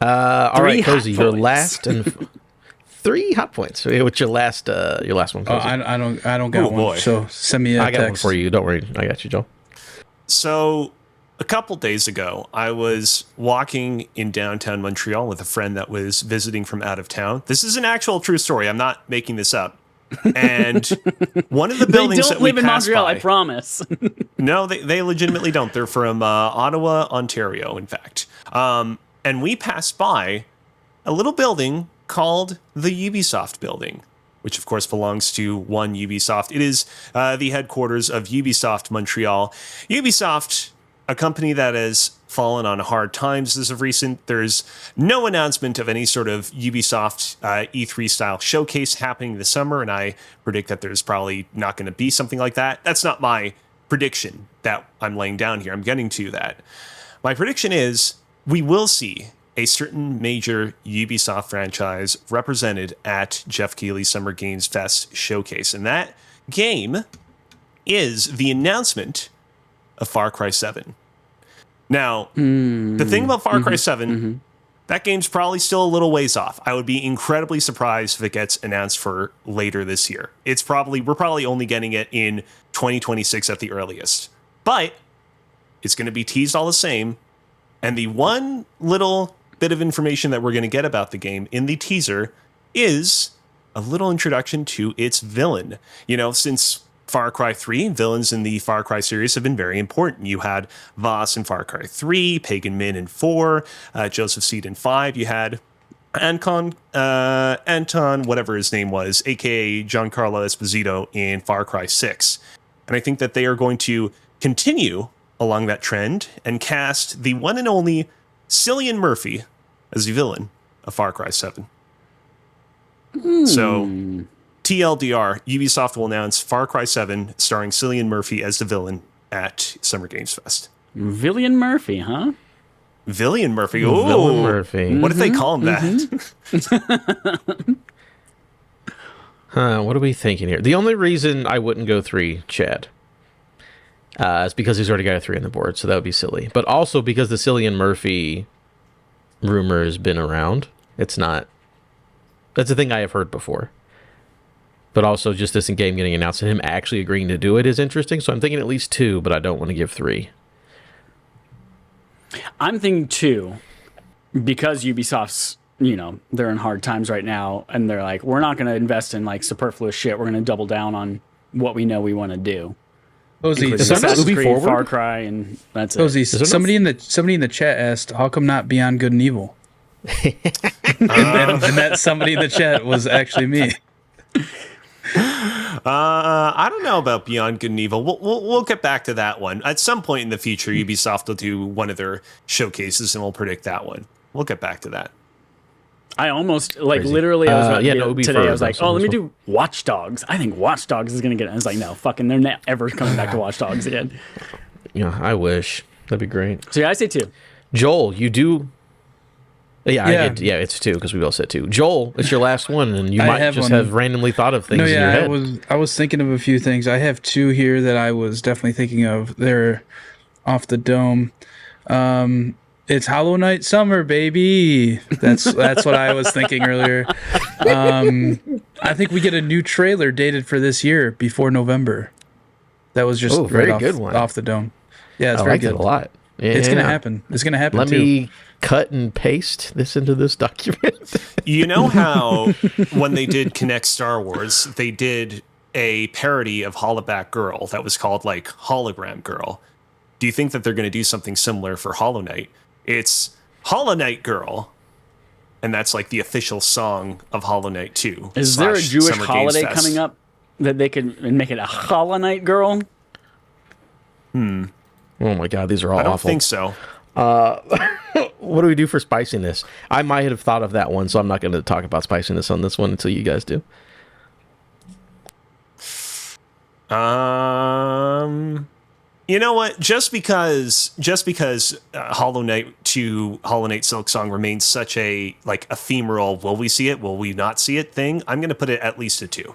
S1: All right,
S2: hot
S1: Cozy, your
S2: points.
S1: last and 3 hot points. So, what's your last one?
S4: Oh,
S1: Cozy?
S4: I don't got
S3: Oh,
S4: one.
S3: boy.
S4: So send me a
S1: I got
S4: text.
S1: one for you. Don't worry, I got you, Joel.
S3: So a couple days ago, I was walking in downtown Montreal with a friend that was visiting from out of town. This is an actual true story. I'm not making this up. And one of the
S2: they
S3: buildings that
S2: don't
S3: we
S2: live in
S3: passed
S2: Montreal,
S3: by,
S2: I promise.
S3: no, they legitimately don't. They're from Ottawa, Ontario, in fact. And we passed by a little building called the Ubisoft building, which of course belongs to one Ubisoft. It is the headquarters of Ubisoft Montreal. Ubisoft, a company that has fallen on hard times as of recent. There's no announcement of any sort of Ubisoft E3 style showcase happening this summer, and I predict that there's probably not going to be something like that. That's not my prediction that I'm laying down here. I'm getting to that. My prediction is we will see a certain major Ubisoft franchise represented at Jeff Keighley's Summer Games Fest showcase, and that game is the announcement of Far Cry 7. Now, the thing about Far Cry 7, that game's probably still a little ways off. I would be incredibly surprised if it gets announced for later this year. We're probably only getting it in 2026 at the earliest. But it's going to be teased all the same. And the one little bit of information that we're going to get about the game in the teaser is a little introduction to its villain. You know, since Far Cry 3, villains in the Far Cry series have been very important. You had Voss in Far Cry 3, Pagan Min in 4, Joseph Seed in 5. You had Anton, whatever his name was, aka Giancarlo Esposito in Far Cry 6. And I think that they are going to continue along that trend and cast the one and only Cillian Murphy as the villain of Far Cry 7. So, TLDR, Ubisoft will announce Far Cry 7 starring Cillian Murphy as the villain at Summer Games Fest.
S2: Villian Murphy, huh?
S3: Villian Murphy. Ooh.
S1: Villain Murphy.
S3: What if they call him that?
S1: What are we thinking here? The only reason I wouldn't go 3, Chad, is because he's already got a 3 on the board, so that would be silly. But also because the Cillian Murphy rumor has been around. It's not... That's a thing I have heard before. But also just this game getting announced and him actually agreeing to do it is interesting. So I'm thinking at least 2, but I don't want to give 3.
S2: I'm thinking 2 because Ubisoft's, they're in hard times right now, and they're like, we're not going to invest in like superfluous shit. We're going to double down on what we know we want to do.
S4: Cozy,
S2: Assassin's Creed, Far Cry, and that's it.
S4: Cozy, somebody in the chat asked, "How come not Beyond Good and Evil?" and that somebody in the chat was actually me.
S3: I don't know about Beyond Good and Evil. We'll get back to that one at some point in the future. Ubisoft will do one of their showcases, and we'll predict that one. We'll get back to that.
S2: I almost literally. I was about today. I was like, let me
S1: well.
S2: do Watch Dogs. I think Watch Dogs is gonna get. I was like, no, fucking, they're not ever coming back to Watch Dogs again.
S1: Yeah, I wish. That'd be great.
S2: So yeah, I say 2.
S1: Joel, you do. It's 2 because we both said 2. Joel, it's your last one, and you might have randomly thought of things in your head.
S4: I was thinking of a few things. I have 2 here that I was definitely thinking of. They're off the dome. It's Hollow Knight Summer, baby. That's what I was thinking earlier. I think we get a new trailer dated for this year before November. That was just off the dome. Yeah, it's very good.
S1: It a lot. Yeah,
S4: it's gonna happen. It's gonna happen.
S1: Let me cut and paste this into this document.
S3: You know how when they did Connect Star Wars, they did a parody of Hollaback Girl that was called like Hologram Girl. Do you think that they're going to do something similar for Hollow Knight? It's Hollow Knight Girl, and that's like the official song of Hollow Knight 2.
S2: Is there a Jewish holiday coming up that they could make it a Hollow Knight Girl?
S1: Oh my god, these are all awful.
S3: I don't think so.
S1: What do we do for spiciness? I might have thought of that one, so I'm not going to talk about spiciness on this one until you guys do.
S3: You know what? Just because Hollow Knight 2, Hollow Knight Silksong remains such a like ephemeral, will we see it, will we not see it thing, I'm going to put it at least a 2.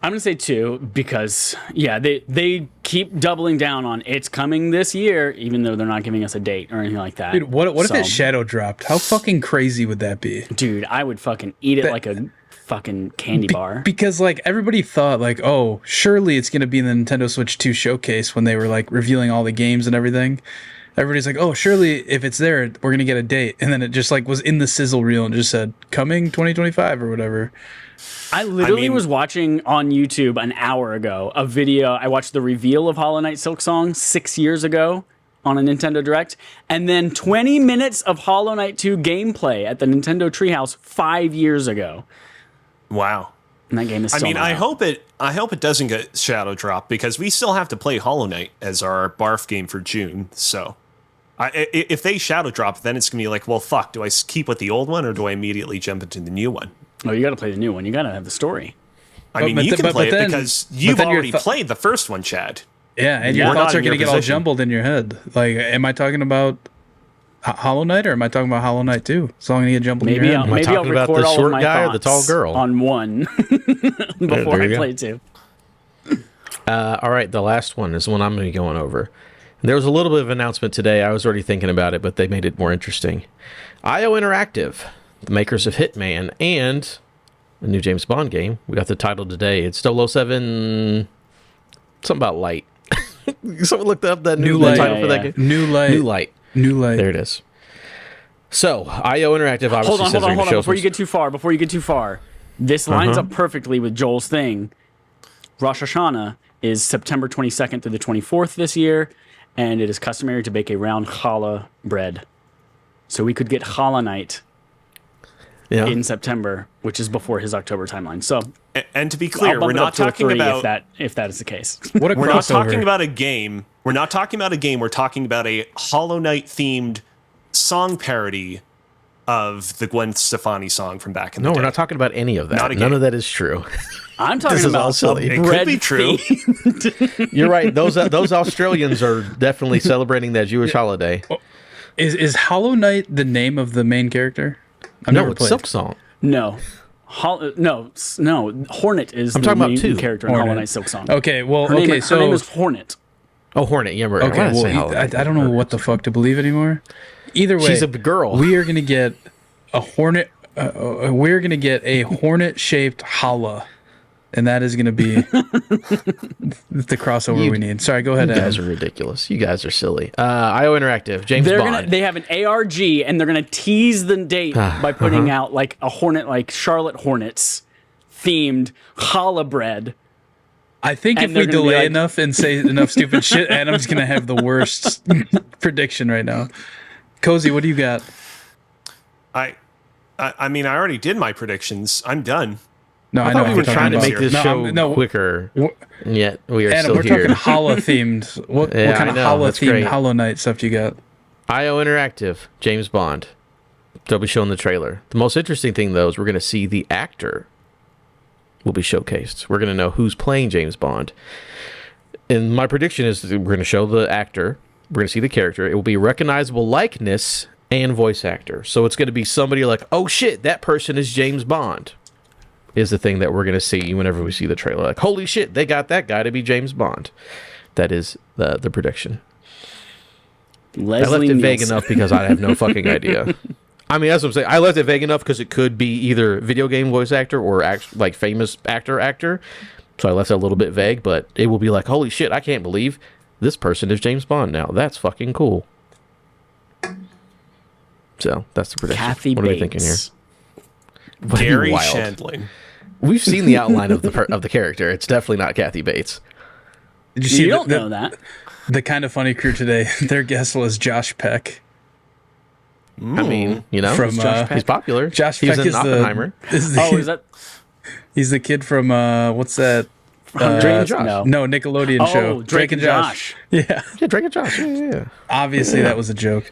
S2: I'm going to say 2 because, they keep doubling down on it's coming this year, even though they're not giving us a date or anything like that.
S4: Dude, what if that shadow dropped? How fucking crazy would that be?
S2: Dude, I would fucking eat it like a fucking candy bar.
S4: Because, like, everybody thought, like, oh, surely it's going to be in the Nintendo Switch 2 showcase when they were, like, revealing all the games and everything. Everybody's like, oh, surely if it's there, we're going to get a date. And then it just, like, was in the sizzle reel and just said, coming 2025 or whatever.
S2: I literally was watching on YouTube an hour ago a video. I watched the reveal of Hollow Knight Silksong 6 years ago on a Nintendo Direct, and then 20 minutes of Hollow Knight 2 gameplay at the Nintendo Treehouse 5 years ago.
S3: Wow.
S2: And that game is still
S3: I hope it doesn't get shadow dropped because we still have to play Hollow Knight as our barf game for June. So if they shadow drop, then it's going to be like, well, fuck, do I keep with the old one or do I immediately jump into the new one?
S2: Oh, you got to play the new one. You got to have the story.
S3: You can play it because you've already played the first one, Chad.
S4: Yeah, and your thoughts are going to get all jumbled in your head. Like, am I talking about Hollow Knight or am I talking about Hollow Knight 2? It's all going to get jumbled in your head.
S1: Am I talking about the short guy or the tall girl?
S2: On one before I play 2.
S1: All right, the last one is the one I'm going to be going over. There was a little bit of announcement today. I was already thinking about it, but they made it more interesting. IO Interactive, the makers of Hitman and the new James Bond game. We got the title today. It's 007, something about light. Someone looked up that new title for that game.
S4: New Light.
S1: New Light. There it is. So, IO Interactive obviously
S2: Hold on,
S1: says
S2: hold
S1: they're
S2: on,
S1: going
S2: hold
S1: to
S2: on.
S1: show
S2: Before you get too far, this lines up perfectly with Joel's thing. Rosh Hashanah is September 22nd through the 24th this year, and it is customary to bake a round challah bread. So we could get challah night in September, which is before his October timeline. So,
S3: And to be
S2: I'll
S3: clear,
S2: bump
S3: we're
S2: it
S3: not
S2: up to a
S3: talking
S2: 3
S3: about
S2: if that is the case.
S4: What a
S3: we're not
S4: crossover.
S3: talking about a game. We're not talking about a game. We're talking about a Hollow Knight themed song parody of the Gwen Stefani song from back in the
S1: No,
S3: day.
S1: we're not talking about any of that.
S3: Not a
S1: None
S3: game.
S1: of that is true.
S2: I'm talking
S1: This is all
S2: about
S1: silly.
S2: a
S1: It
S3: could
S2: bread
S3: be true.
S2: theme.
S1: You're right. Those Australians are definitely celebrating that Jewish holiday.
S4: Is Hollow Knight the name of the main character? I've
S1: No,
S4: never
S1: it's
S4: played.
S1: Silk Song.
S2: No. No. Hornet is
S1: I'm
S2: the
S1: talking about
S2: main
S1: two.
S2: character in
S4: Hornet.
S2: Hollow Knight Silk Song.
S4: Okay, well,
S2: Her name
S4: so
S2: is Hornet.
S1: Oh, Hornet. Yeah, right.
S4: okay,
S1: Why did I say
S4: well,
S1: Holiday?
S4: I don't know what the fuck to believe anymore. Either way,
S1: She's a girl.
S4: We are gonna get a hornet. We're gonna get a hornet-shaped challah, and that is gonna be the crossover we need. Sorry, go ahead.
S1: You guys
S4: Adam.
S1: are ridiculous. You guys are silly. IO Interactive. James Bond.
S2: They have an ARG and they're gonna tease the date by putting out like a Hornet, like Charlotte Hornets themed challah bread.
S4: I think
S2: And
S4: if we
S2: they're gonna be
S4: delay
S2: like-
S4: enough and say enough stupid shit, Adam's gonna have the worst prediction right now. Cozy, what do you got?
S3: I mean, I already did my predictions. I'm done.
S4: No, I
S1: thought
S4: know
S1: we
S4: what
S1: were
S4: you're
S1: trying to
S4: talking
S1: make
S4: about.
S1: this
S4: No,
S1: show
S4: no,
S1: quicker,
S4: wh-
S1: yet we are
S4: Adam,
S1: still
S4: we're
S1: here.
S4: talking challah themed. What
S1: Yeah,
S4: kind
S1: I
S4: of
S1: know,
S4: challah
S1: that's
S4: themed
S1: great.
S4: Hollow Knight stuff do you got?
S1: IO Interactive. James Bond. They'll be showing the trailer. The most interesting thing, though, is we're going to see the actor will be showcased. We're going to know who's playing James Bond. And my prediction is that we're going to show the actor. We're going to see the character. It will be recognizable likeness and voice actor. So it's going to be somebody like, oh shit, that person is James Bond, is the thing that we're going to see whenever we see the trailer. Like, holy shit, they got that guy to be James Bond. That is the prediction. I left
S2: Leslie
S1: it vague
S2: Nielsen.
S1: enough because I have no fucking idea. I mean, that's what I'm saying. I left it vague enough because it could be either video game voice actor or like famous actor. So I left it a little bit vague, but it will be like, holy shit, I can't believe this person is James Bond now. That's fucking cool. So that's the prediction.
S2: Kathy
S1: what are we thinking here?
S2: Bates.
S1: What are you,
S3: Gary
S1: wild?
S3: Shandling.
S1: We've seen the outline of the character. It's definitely not Kathy Bates.
S4: Did you see
S2: You don't know that.
S4: the kind of funny crew today? Their guest was Josh Peck.
S1: I mean, you know,
S4: From,
S1: he's popular.
S4: Josh
S1: he was
S4: Peck
S1: in
S4: is
S1: Oppenheimer.
S2: Is that
S4: He's the kid from what's that?
S1: Drake and Josh.
S2: No.
S4: No, Nickelodeon show.
S2: Oh, Drake and Josh.
S4: Yeah,
S1: Yeah, Drake and Josh. Yeah.
S4: obviously that was a joke.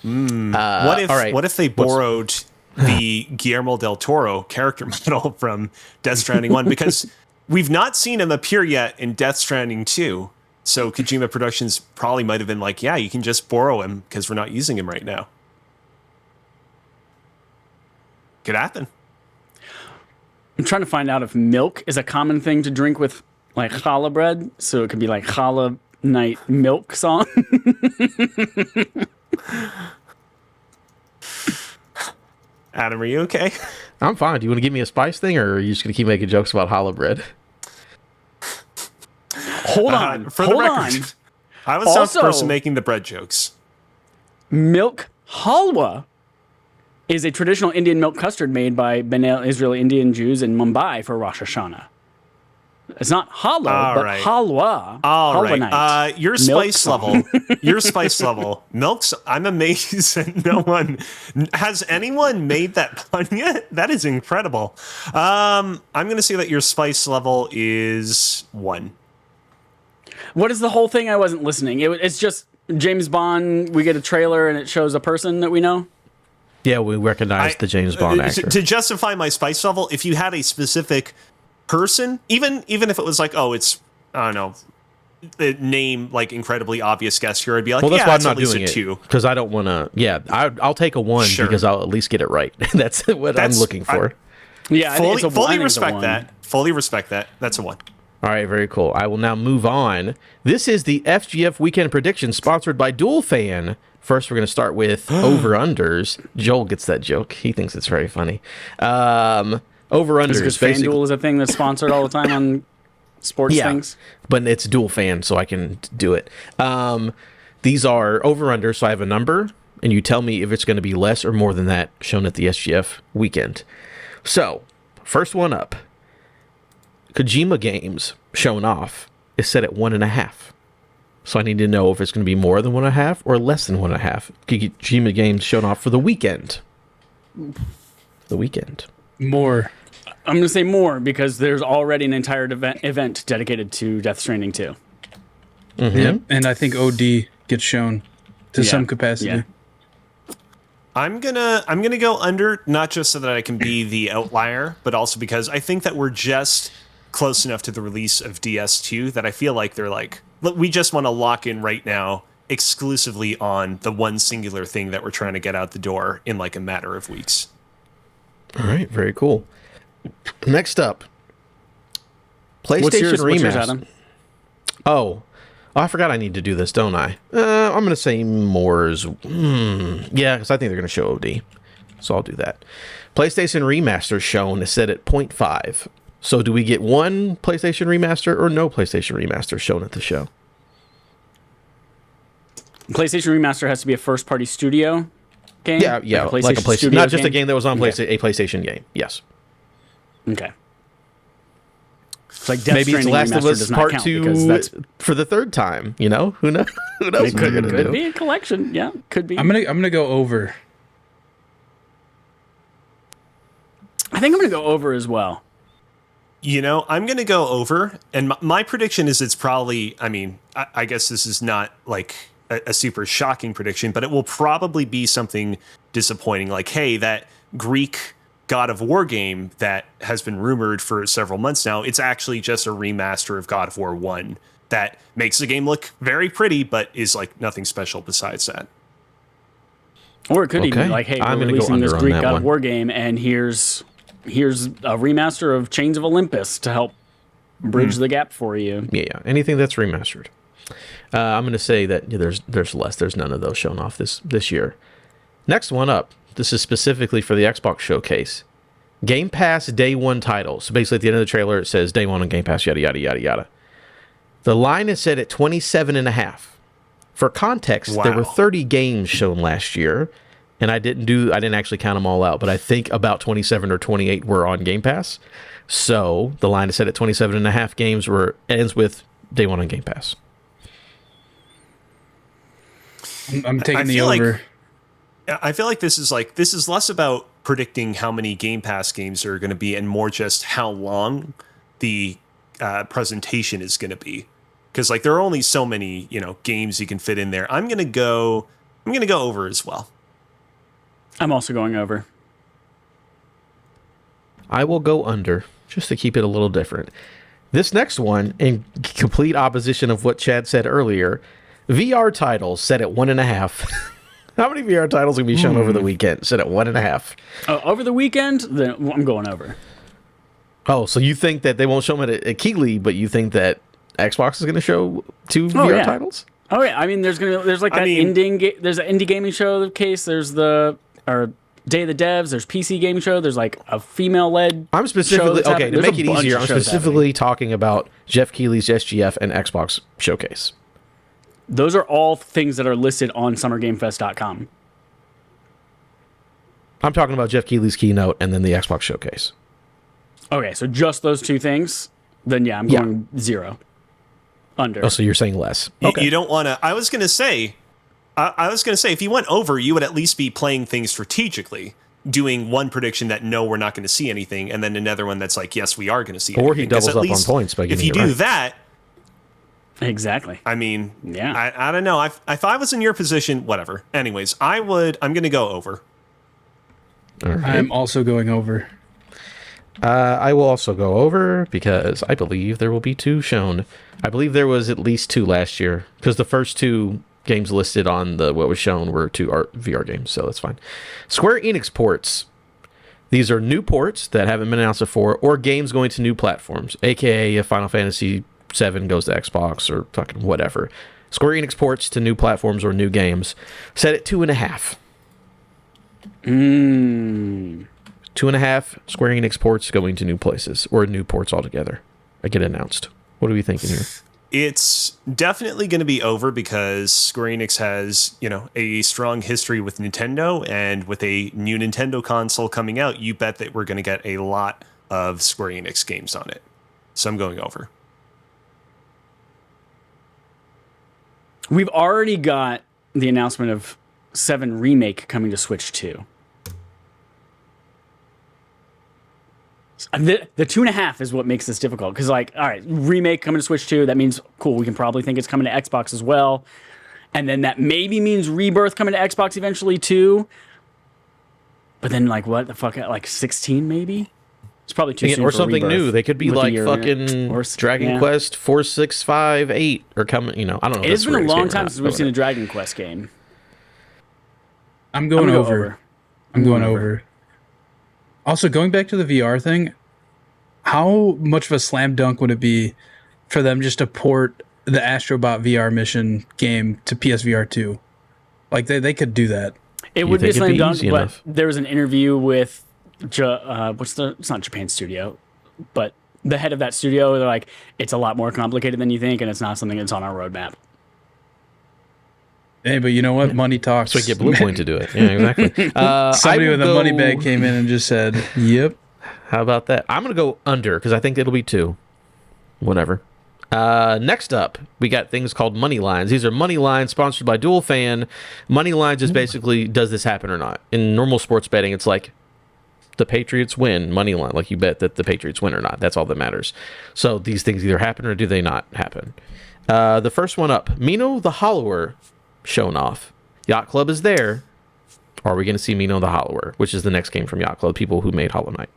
S3: What if
S1: all right.
S3: what if they borrowed the Guillermo del Toro character model from Death Stranding 1? Because we've not seen him appear yet in Death Stranding 2. So Kojima Productions probably might have been like, yeah, you can just borrow him because we're not using him right now. Could happen.
S2: I'm trying to find out if milk is a common thing to drink with like challah bread, so it could be like challah night milk song.
S3: Adam, are you okay?
S1: I'm fine. Do you want to give me a spice thing, or are you just going to keep making jokes about challah bread?
S2: Hold on,
S3: For the
S2: hold
S3: record,
S2: on.
S3: I was not the
S2: Also-
S3: person making the bread jokes.
S2: Milk halwa is a traditional Indian milk custard made by Bnei Israeli Indian Jews in Mumbai for Rosh Hashanah. It's not challah,
S3: All
S2: but
S3: right.
S2: halwa.
S3: All
S2: halwa
S3: right.
S2: night.
S3: Your
S2: Milk
S3: spice
S2: song.
S3: level. Your spice level. Milk's. I'm amazed that no one has anyone made that pun yet. That is incredible. I'm going to say that your spice level is 1.
S2: What is the whole thing? I wasn't listening. It's just James Bond. We get a trailer and it shows a person that we know.
S1: Yeah, we recognize the James Bond actor.
S3: To justify my spice level, if you had a specific person, even if it was like, oh, it's, I don't know, a name like incredibly obvious guess here, I'd be like,
S1: Well, that's
S3: yeah,
S1: why I'm
S3: it's
S1: not
S3: at least
S1: doing
S3: a 2.
S1: it, because I don't want to. Yeah, I'll take a 1
S3: Sure.
S1: because I'll at least get it right. That's what I'm looking for.
S2: Yeah, I think it's a
S3: Fully
S2: one,
S3: respect
S2: one.
S3: that. Fully respect that. That's a 1.
S1: All right, very cool. I will now move on. This is the FGF Weekend Prediction sponsored by Dual Fan. First, we're going to start with over-unders. Joel gets that joke. He thinks it's very funny. Over-unders.
S2: Because
S1: basically-
S2: FanDuel is a thing that's sponsored all the time on sports things.
S1: but it's Dual Fan, so I can do it. These are over-unders, so I have a number, and you tell me if it's going to be less or more than that shown at the SGF weekend. So, first one up. Kojima Games shown off is set at 1.5. So I need to know if it's going to be more than 1.5 or less than 1.5. Kojima Games shown off for the weekend. The weekend.
S4: More.
S2: I'm going to say more because there's already an entire event dedicated to Death Stranding 2.
S1: Mm-hmm.
S4: Yep. And I think OD gets shown to some capacity.
S2: Yeah.
S3: I'm gonna go under, not just so that I can be the outlier, but also because I think that we're just close enough to the release of DS2 that I feel like they're like, look, we just want to lock in right now exclusively on the one singular thing that we're trying to get out the door in like a matter of weeks.
S1: All right, very cool. Next up, PlayStation
S2: What's yours,
S1: Remaster.
S2: Adam?
S1: Oh, I forgot I need to do this, don't I? I'm going to say more's. Yeah, because I think they're going to show OD. So I'll do that. PlayStation Remaster shown is set at 0.5. So do we get one PlayStation Remaster or no PlayStation Remaster shown at the show?
S2: PlayStation Remaster has to be a first-party studio game?
S1: Yeah, like a PlayStation.
S2: Studio
S1: Not just a game that was on
S2: Okay.
S1: a PlayStation game. Yes.
S2: Okay. It's like Death
S1: Maybe it's
S2: Stranding
S1: Last of
S2: Remaster
S1: Us
S2: does not
S1: Part
S2: count
S1: 2
S2: because that's
S1: for the third time. You know? Who knows? Who knows what they're going to
S2: could
S1: do?
S2: be a collection. Yeah, could be.
S4: I'm gonna go over.
S2: I think I'm going to go over as well.
S3: You know, I'm going to go over, and my prediction is it's probably, I mean, I guess this is not like a super shocking prediction, but it will probably be something disappointing. Like, hey, that Greek God of War game that has been rumored for several months now, it's actually just a remaster of God of War 1 that makes the game look very pretty, but is like nothing special besides that.
S2: Or it could even
S1: Okay.
S2: be like, hey,
S1: I'm
S2: we're
S1: gonna go
S2: releasing this
S1: under on
S2: Greek
S1: that
S2: God
S1: one.
S2: of War game, and here's a remaster of Chains of Olympus to help bridge the gap for you.
S1: Yeah. Anything that's remastered. I'm going to say that there's less. There's none of those shown off this year. Next one up. This is specifically for the Xbox showcase. Game Pass Day 1 titles. So basically at the end of the trailer, it says Day 1 on Game Pass, yada, yada, yada, yada. The line is set at 27.5. For context, there were
S3: Wow.
S1: 30 games shown last year, and I didn't actually count them all out, but I think about 27 or 28 were on Game Pass. So the line is set at 27.5 games where it ends with Day 1 on Game Pass.
S4: I'm taking the
S3: feel like-
S4: over.
S3: I feel like this is less about predicting how many Game Pass games are going to be and more just how long the presentation is going to be. Because like there are only so many, games you can fit in there. I'm gonna go over as well.
S2: I'm also going over.
S1: I will go under, just to keep it a little different. This next one, in complete opposition of what Chad said earlier, VR titles set at 1.5. How many VR titles will be shown over the weekend? Set at 1.5.
S2: Over the weekend, then I'm going over.
S1: Oh, so you think that they won't show them at Keighley, but you think that Xbox is going to show 2 VR
S2: yeah.
S1: titles?
S2: Oh yeah, I mean, there's like that there's an indie gaming show case. There's the Day of the Devs. There's PC gaming show. There's like a female led.
S1: I'm specifically to make it easier. I'm specifically talking about Jeff Keighley's SGF and Xbox showcase.
S2: Those are all things that are listed on SummerGameFest.com.
S1: I'm talking about Jeff Keighley's keynote and then the Xbox showcase.
S2: Okay, so just those two things. Then yeah, I'm going 0. Under.
S1: Oh, so you're saying less?
S3: You don't want to. I was going to say, if you went over, you would at least be playing things strategically, doing one prediction that no, we're not going to see anything, and then another one that's like, yes, we are going to see.
S1: Or
S3: anything.
S1: he doubles
S3: 'Cause at
S1: up on
S3: least
S1: points by
S3: if
S1: getting
S3: you
S1: it
S3: do
S1: right.
S3: that.
S2: Exactly.
S3: I mean,
S2: Yeah.
S3: I don't know. If I was in your position, whatever. Anyways, I'm going to go over.
S1: All right.
S4: I'm also going over.
S1: I will also go over because I believe there will be 2 shown. I believe there was at least 2 last year because the first 2 games listed on what was shown were 2 VR games, so that's fine. Square Enix ports. These are new ports that haven't been announced before, or games going to new platforms, aka if Final Fantasy VII goes to Xbox or fucking whatever. Square Enix ports to new platforms or new games, set at 2.5. 2.5 Square Enix ports going to new places or new ports altogether. I get announced. What are we thinking here?
S3: It's definitely going to be over because Square Enix has, a strong history with Nintendo, and with a new Nintendo console coming out, you bet that we're going to get a lot of Square Enix games on it. So I'm going over.
S2: We've already got the announcement of 7 Remake coming to Switch 2. The 2.5 is what makes this difficult, because, all right, Remake coming to Switch 2, that means, cool, we can probably think it's coming to Xbox as well. And then that maybe means Rebirth coming to Xbox eventually too. But then, what the fuck, 16 maybe? It's probably too soon
S1: or
S2: for
S1: something
S2: Rebirth
S1: new. They could be fucking Dragon Quest 4, 6, 5, 8 or coming. I don't know.
S2: It's been a long time since we've seen a Dragon Quest game.
S4: I'm going over. I'm going over. Also, going back to the VR thing, how much of a slam dunk would it be for them just to port the Astrobot VR mission game to PSVR 2? They could do that.
S2: It would be a slam dunk, but there was an interview with it's not Japan Studio, but the head of that studio. They're like, it's a lot more complicated than you think, and it's not something that's on our roadmap.
S4: Hey, but you know what? Money talks.
S1: So we get Blue Point to do it. Yeah, exactly.
S4: Somebody with a money bag came in and just said, "Yep."
S1: How about that? I'm gonna go under because I think it'll be 2. Whatever. Next up, we got things called money lines. These are money lines sponsored by Dual Fan. Money lines is basically, does this happen or not? In normal sports betting, it's like the Patriots win, money line. Like, you bet that the Patriots win or not. That's all that matters. So these things either happen or do they not happen. The first one up, Mino the Hollower shown off. Yacht Club is there. Are we going to see Mino the Hollower, which is the next game from Yacht Club, people who made Hollow Knight?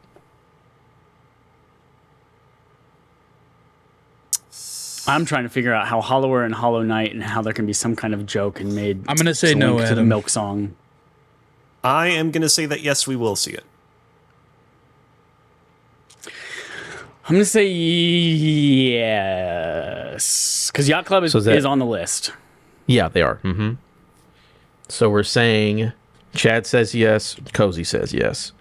S2: I'm trying to figure out how Hollower and Hollow Knight, and how there can be some kind of joke and made.
S4: I'm going to say no,
S2: to
S4: Adam.
S2: the Milk Song.
S3: I am going to say that yes, we will see it.
S2: I'm going to say yes, because Yacht Club is on the list.
S1: Yeah, they are. Mm-hmm. So we're saying Chad says yes, Cozy says yes.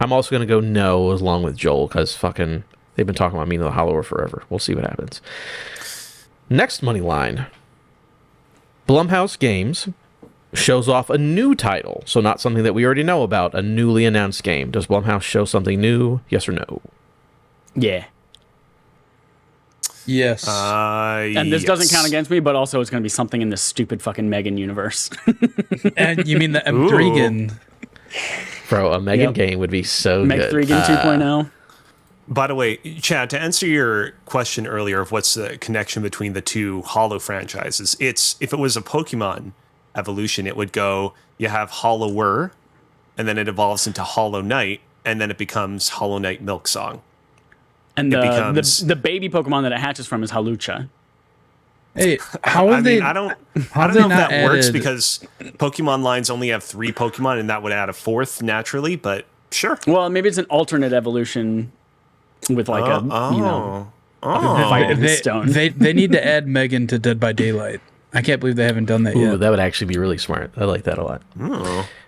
S1: I'm also going to go no along with Joel, because fucking they've been talking about Mino the Hollower forever. We'll see what happens. Next money line. Blumhouse Games shows off a new title. So not something that we already know about, a newly announced game. Does Blumhouse show something new? Yes or no?
S2: Yeah.
S4: Yes.
S2: And this doesn't count against me, but also it's going to be something in this stupid fucking Megan universe.
S4: And you mean the M3gan?
S1: Bro, a Megan game would be so
S2: Meg
S1: good.
S2: 3gan 2.0.
S3: By the way, Chad, to answer your question earlier of what's the connection between the two Hollow franchises, if it was a Pokemon evolution, it would go, you have Hollower, and then it evolves into Hollow Knight, and then it becomes Hollow Knight Milk Song.
S2: And the baby Pokemon that it hatches from is Halucha.
S4: Hey, how have they?
S3: I don't know if that works, because Pokemon lines only have 3 Pokemon, and that would add a 4th naturally. But sure.
S2: Well, maybe it's an alternate evolution with fight in the stone.
S4: They need to add Megan to Dead by Daylight. I can't believe they haven't done that yet.
S1: That would actually be really smart. I like that a lot.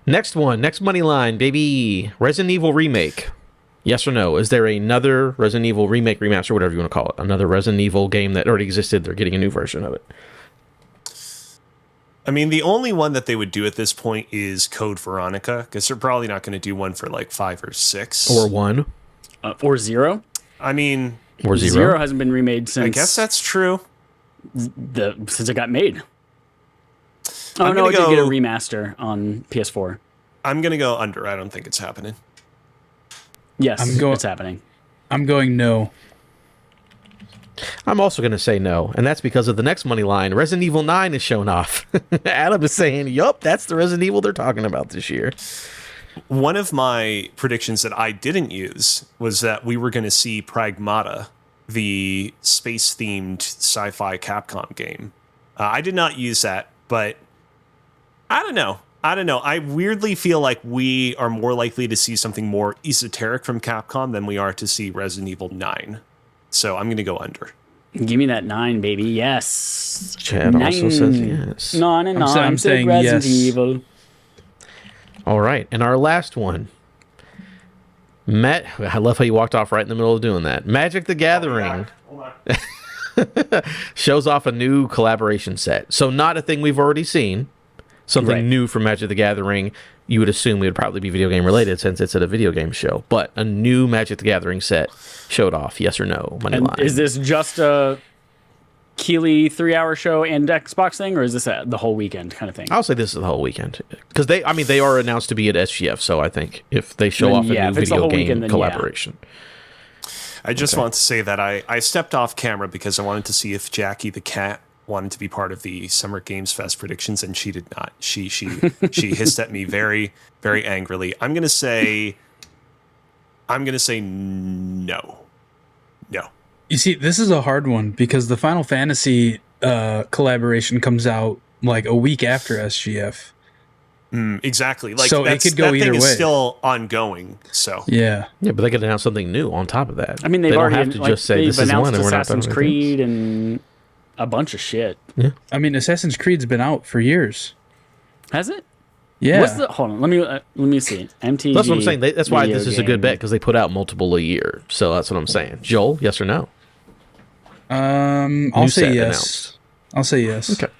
S1: Next money line, baby. Resident Evil Remake. Yes or no? Is there another Resident Evil remake, remaster, whatever you want to call it? Another Resident Evil game that already existed, they're getting a new version of it.
S3: I mean, the only one that they would do at this point is Code Veronica, because they're probably not going to do one for 5 or 6.
S1: Or 1.
S2: Or 0.
S3: I mean...
S1: Or 0.
S2: 0 hasn't been remade since...
S3: I guess that's true.
S2: Since it got made. Oh, no, it did get a remaster on PS4.
S3: I'm going to go under. I don't think it's happening.
S2: Yes, it's happening.
S4: I'm going no.
S1: I'm also going to say no, and that's because of the next money line. Resident Evil 9 is shown off. Adam is saying, yup, that's the Resident Evil they're talking about this year.
S3: One of my predictions that I didn't use was that we were going to see Pragmata, the space-themed sci-fi Capcom game. I did not use that, but I don't know. I weirdly feel like we are more likely to see something more esoteric from Capcom than we are to see Resident Evil 9. So I'm going to go under.
S2: Give me that 9, baby. Yes.
S1: Chad 9. Also says yes.
S2: 9 and 9.
S4: I'm saying
S2: Resident
S4: yes.
S2: Evil.
S1: All right. And our last one. I love how you walked off right in the middle of doing that. Magic the Gathering.
S3: Hold on.
S1: shows off a new collaboration set. So not a thing we've already seen. Something
S2: Right.
S1: new from Magic the Gathering. You would assume it would probably be video game related since it's at a video game show. But a new Magic the Gathering set showed off. Yes or no? Money
S2: And
S1: line.
S2: is this just a Keeley 3-hour show and Xbox thing, or is this the whole weekend kind of thing?
S1: I'll say this is the whole weekend because they are announced to be at SGF. So I think if they show
S2: Then,
S1: off
S2: yeah,
S1: a
S2: if
S1: new
S2: it's the
S1: video
S2: whole
S1: game
S2: weekend, then
S1: collaboration.
S3: I just want to say that I stepped off camera because I wanted to see if Jackie the cat wanted to be part of the Summer Games Fest predictions, and she did not. She hissed at me very, very angrily. I'm gonna say no. No.
S4: You see, this is a hard one because the Final Fantasy collaboration comes out like a week after SGF.
S3: Exactly. Like
S4: So it could go
S3: that
S4: either
S3: thing is
S4: way.
S3: still ongoing. So
S4: Yeah.
S1: Yeah, but they could announce something new on top of that.
S2: I mean, they've
S1: they don't
S2: already
S1: have to just say
S2: they've
S1: this is
S2: announced
S1: one and we're not done
S2: Assassin's
S1: with anything else.
S2: Creed and a bunch of shit.
S4: I mean, Assassin's Creed's been out for years.
S2: Has it?
S4: Yeah.
S2: What's the? Hold on. Let me see. MTG.
S1: That's what I'm saying. That's why
S2: video
S1: this is a good
S2: game.
S1: bet because they put out multiple a year. So that's what I'm saying. Joel, yes or no?
S4: I'll
S1: New
S4: say
S1: set
S4: yes.
S1: announced.
S4: I'll say yes.
S1: Okay.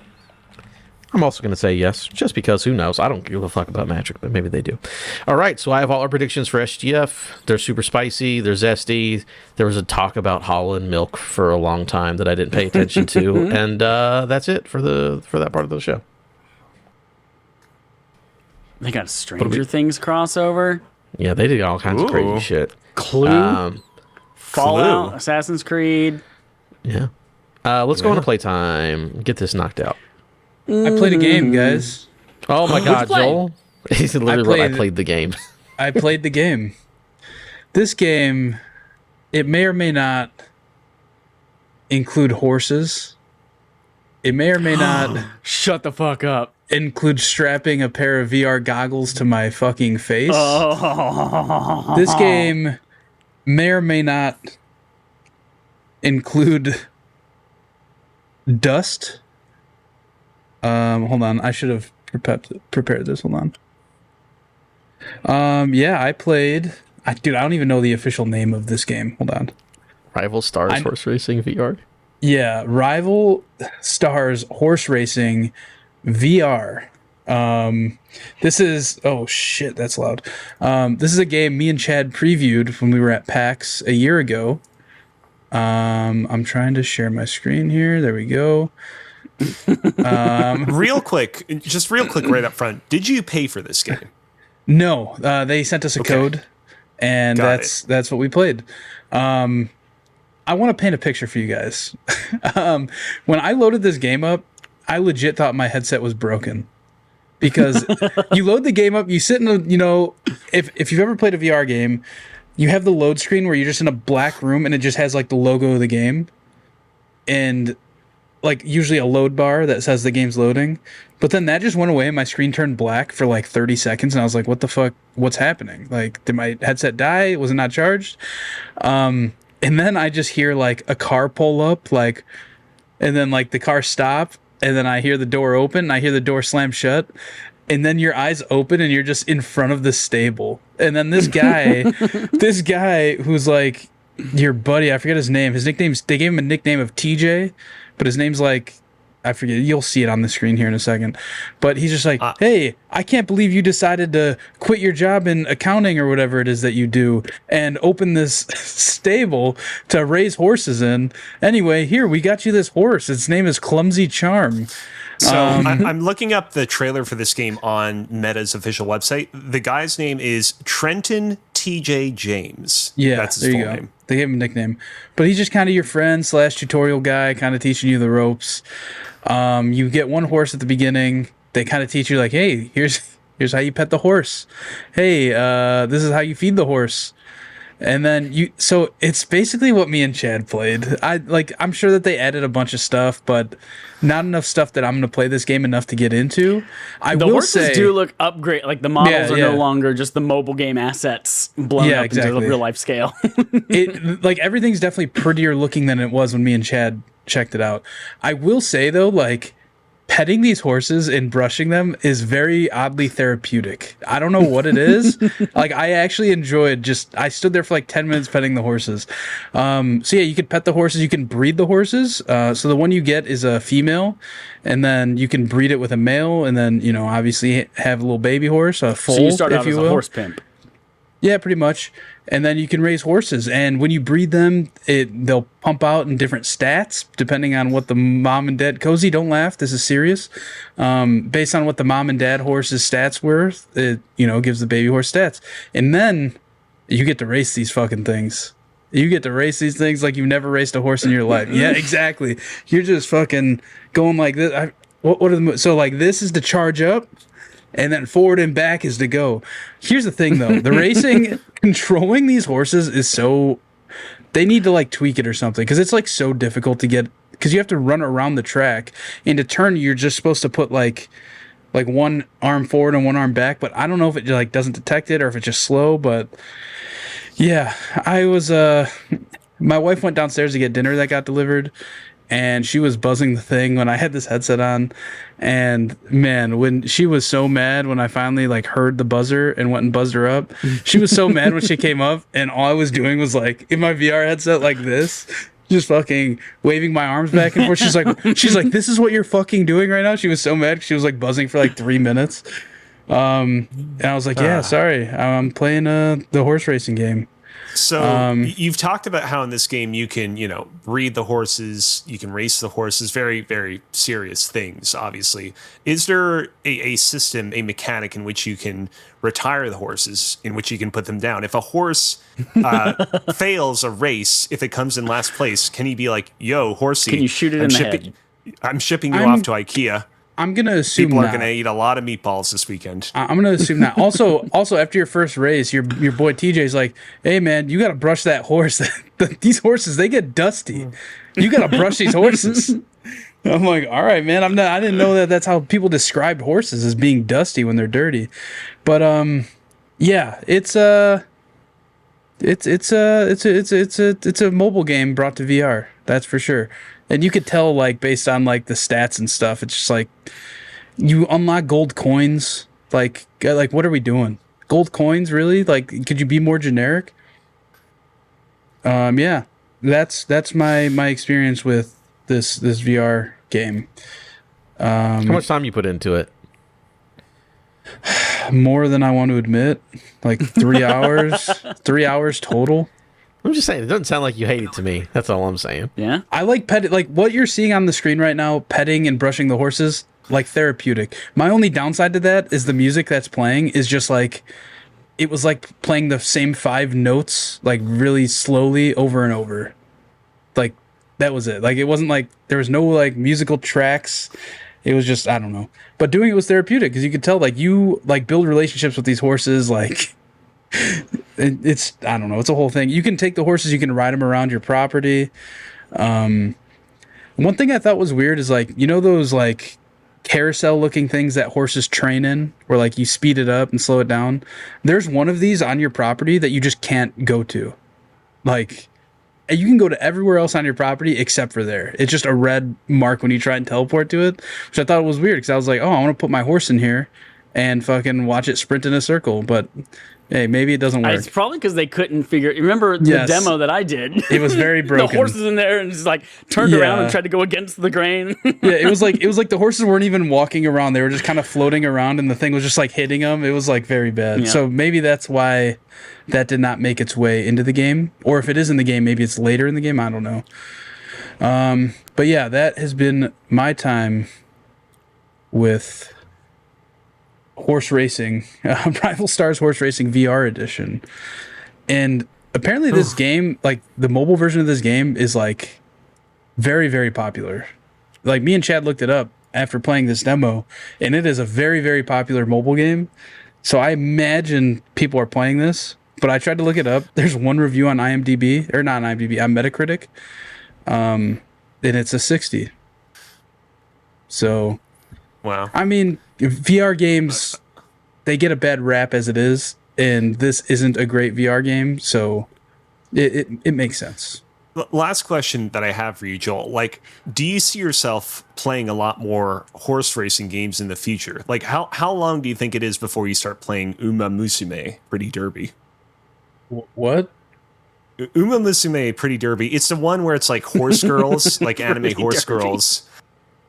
S1: I'm also going to say yes, just because who knows? I don't give a fuck about Magic, but maybe they do. All right, so I have all our predictions for SGF. They're super spicy. They're zesty. There was a talk about Holland milk for a long time that I didn't pay attention to, and that's it for that part of the show.
S2: They got a Stranger Things crossover.
S1: Yeah, they did all kinds of
S3: Ooh.
S1: crazy shit.
S2: Clue. Fallout.
S3: Clue.
S2: Assassin's Creed.
S1: Yeah. Let's go into playtime. Get this knocked out.
S4: I played a game, guys.
S1: Oh my God,
S2: play?
S1: Joel! He's literally I
S4: played-
S1: played the game.
S4: I played the game. This game, it may or may not include horses. It may or may not
S2: Shut the fuck up.
S4: include strapping a pair of VR goggles to my fucking face.
S2: Oh.
S4: This game may or may not include dust. Hold on. I should have prepared this. Hold on. Yeah, I played. Dude, I don't even know the official name of this game. Hold on.
S1: Rival Stars Horse Racing VR.
S4: Yeah, Rival Stars Horse Racing VR. This is oh shit, that's loud. This is a game me and Chad previewed when we were at PAX a year ago. I'm trying to share my screen here. There we go.
S3: real quick right up front. Did you pay for this game?
S4: No, they sent us a code, and
S3: Got
S4: that's what we played. I want to paint a picture for you guys. When I loaded this game up, I legit thought my headset was broken. Because you load the game up, you sit in a, if you've ever played a VR game, you have the load screen where you're just in a black room and it just has like the logo of the game. And like usually a load bar that says the game's loading. But then that just went away and my screen turned black for like 30 seconds. And I was like, what the fuck? What's happening? Like, did my headset die? Was it not charged? And then I just hear like a car pull up, like, and then like the car stop. And then I hear the door open and I hear the door slam shut. And then your eyes open and you're just in front of the stable. And then this guy, who's like your buddy, I forget his name. His nickname's, they gave him a nickname of TJ, but his name's like, I forget. You'll see it on the screen here in a second. But he's just like, hey, I can't believe you decided to quit your job in accounting or whatever it is that you do and open this stable to raise horses in. Anyway, here, we got you this horse. Its name is Clumsy Charm.
S3: So I'm looking up the trailer for this game on Meta's official website. The guy's name is Trenton TJ James.
S4: Yeah,
S3: that's his
S4: there
S3: full
S4: you go.
S3: name.
S4: They gave him a nickname. But he's just kind of your friend / tutorial guy, kind of teaching you the ropes. You get one horse at the beginning. They kind of teach you like, hey, here's how you pet the horse. Hey, this is how you feed the horse. And then so it's basically what me and Chad played. I'm sure that they added a bunch of stuff, but not enough stuff that I'm going to play this game enough to get into.
S2: The horses do look upgrade. Like the models are no longer just the mobile game assets blown up into the real life scale.
S4: Like everything's definitely prettier looking than it was when me and Chad checked it out. I will say though, like petting these horses and brushing them is very oddly therapeutic. I don't know what it is. Like, I actually enjoyed I stood there for like 10 minutes petting the horses. So yeah, you can pet the horses. You can breed the horses. So the one you get is a female, and then you can breed it with a male, and then, you know, obviously have a little baby horse, a foal,
S2: So you start
S4: if
S2: out
S4: you
S2: as
S4: will.
S2: a horse pimp.
S4: Yeah, pretty much. And then you can raise horses, and when you breed them, they'll pump out in different stats depending on what the mom and dad. Cozy, don't laugh. This is serious. Based on what the mom and dad horse's stats were, it, you know, gives the baby horse stats, and then you get to race these fucking things. You get to race these things like you've never raced a horse in your life. Yeah, exactly. You're just fucking going like this. What are the so like this is to charge up. And then forward and back is to go. Here's the thing, though. The racing, controlling these horses is so... They need to, like, tweak it or something. Because it's, like, so difficult to get... Because you have to run around the track. And to turn, you're just supposed to put, like one arm forward and one arm back. But I don't know if it, like, doesn't detect it or if it's just slow. But, yeah. I was... My wife went downstairs to get dinner that got delivered. And she was buzzing the thing when I had this headset on. And man, when she was so mad when I finally like heard the buzzer and went and buzzed her up, she was so mad when she came up, and all I was doing was like in my VR headset like this, just fucking waving my arms back and forth. She's like, this is what you're fucking doing right now. She was so mad. She was like buzzing for like 3 minutes. And I was like, yeah, sorry, I'm playing the horse racing game.
S3: So you've talked about how in this game you can, you know, breed the horses, you can race the horses, very, very serious things, obviously. Is there a system, a mechanic in which you can retire the horses, in which you can put them down? If a horse fails a race, if it comes in last place, can he be like, yo, horsey,
S2: Can you shoot it in the head?
S3: I'm shipping you off to IKEA.
S4: I'm gonna assume
S3: People are
S4: not.
S3: going to eat a lot of meatballs this weekend.
S4: I'm gonna assume that. Also, after your first race, your boy TJ's like, "Hey man, you gotta brush that horse. These horses, they get dusty. You gotta brush these horses." I'm like, "All right, man. I didn't know that that's how people described horses, as being dusty when they're dirty." But yeah, it's a mobile game brought to VR. That's for sure. And you could tell, like, based on like the stats and stuff, it's just like you unlock gold coins. Like what are we doing? Gold coins, really? Like, could you be more generic? Yeah, that's my experience with this VR game.
S1: How much time you put into it?
S4: More than I want to admit. Like 3 hours. 3 hours total.
S1: I'm just saying, it doesn't sound like you hate it to me. That's all I'm saying.
S2: Yeah.
S4: I like petting, like what you're seeing on the screen right now, petting and brushing the horses, like therapeutic. My only downside to that is the music that's playing is just like, it was like playing the same 5 notes, like really slowly over and over. Like, that was it. Like, it wasn't like, there was no like musical tracks. It was just, I don't know. But doing it was therapeutic because you could tell, like, you like build relationships with these horses, like, it's I don't know, it's a whole thing. You can take the horses, you can ride them around your property. One thing I thought was weird is, like, you know those like carousel looking things that horses train in, where like you speed it up and slow it down? There's one of these on your property that you just can't go to. Like, you can go to everywhere else on your property except for there. It's just a red mark when you try and teleport to it, which I thought was weird because I was like, oh, I want to put my horse in here and fucking watch it sprint in a circle, but hey, maybe it doesn't work.
S2: It's probably because they couldn't figure. Remember the
S4: Yes.
S2: demo that I did?
S4: It was very broken.
S2: The horses in there and just like turned around and tried to go against the grain.
S4: Yeah, it was like the horses weren't even walking around; they were just kind of floating around, and the thing was just like hitting them. It was like very bad.
S2: Yeah.
S4: So maybe that's why that did not make its way into the game, or if it is in the game, maybe it's later in the game. I don't know. But yeah, that has been my time with horse racing, Rival Stars Horse Racing VR Edition. And apparently this game, like the mobile version of this game, is like very, very popular. Like, me and Chad looked it up after playing this demo, and it is a very, very popular mobile game. So I imagine people are playing this, but I tried to look it up. There's one review on IMDb, or not on IMDb, on Metacritic, and it's a 60. So,
S3: Wow.
S4: I mean, VR games, they get a bad rap as it is, and this isn't a great VR game, so it makes sense.
S3: last question that I have for you, Joel. Like, do you see yourself playing a lot more horse racing games in the future? Like, how long do you think it is before you start playing Uma Musume Pretty Derby?
S4: What?
S3: Uma Musume Pretty Derby. It's the one where it's like horse girls, like anime horse girls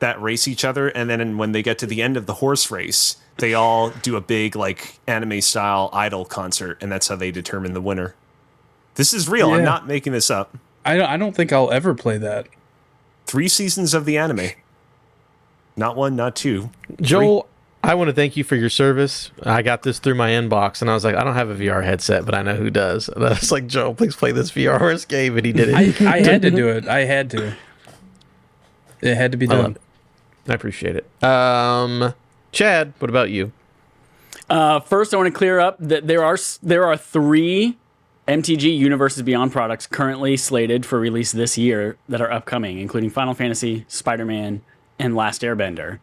S3: that race each other. And then when they get to the end of the horse race, they all do a big like anime style idol concert. And that's how they determine the winner. This is real.
S4: Yeah.
S3: I'm not making this up.
S4: I don't think I'll ever play that.
S3: 3 seasons of the anime. Not 1, not 2.
S1: Joel, I want to thank you for your service. I got this through my inbox, and I was like, I don't have a VR headset, but I know who does. And I was like, Joel, please play this VR horse game, and he did it.
S4: I had to do it. I had to. It had to be done.
S1: I appreciate it. Chad, what about you?
S2: First, I want to clear up that there are 3 MTG Universes Beyond products currently slated for release this year that are upcoming, including Final Fantasy, Spider-Man, and Last Airbender.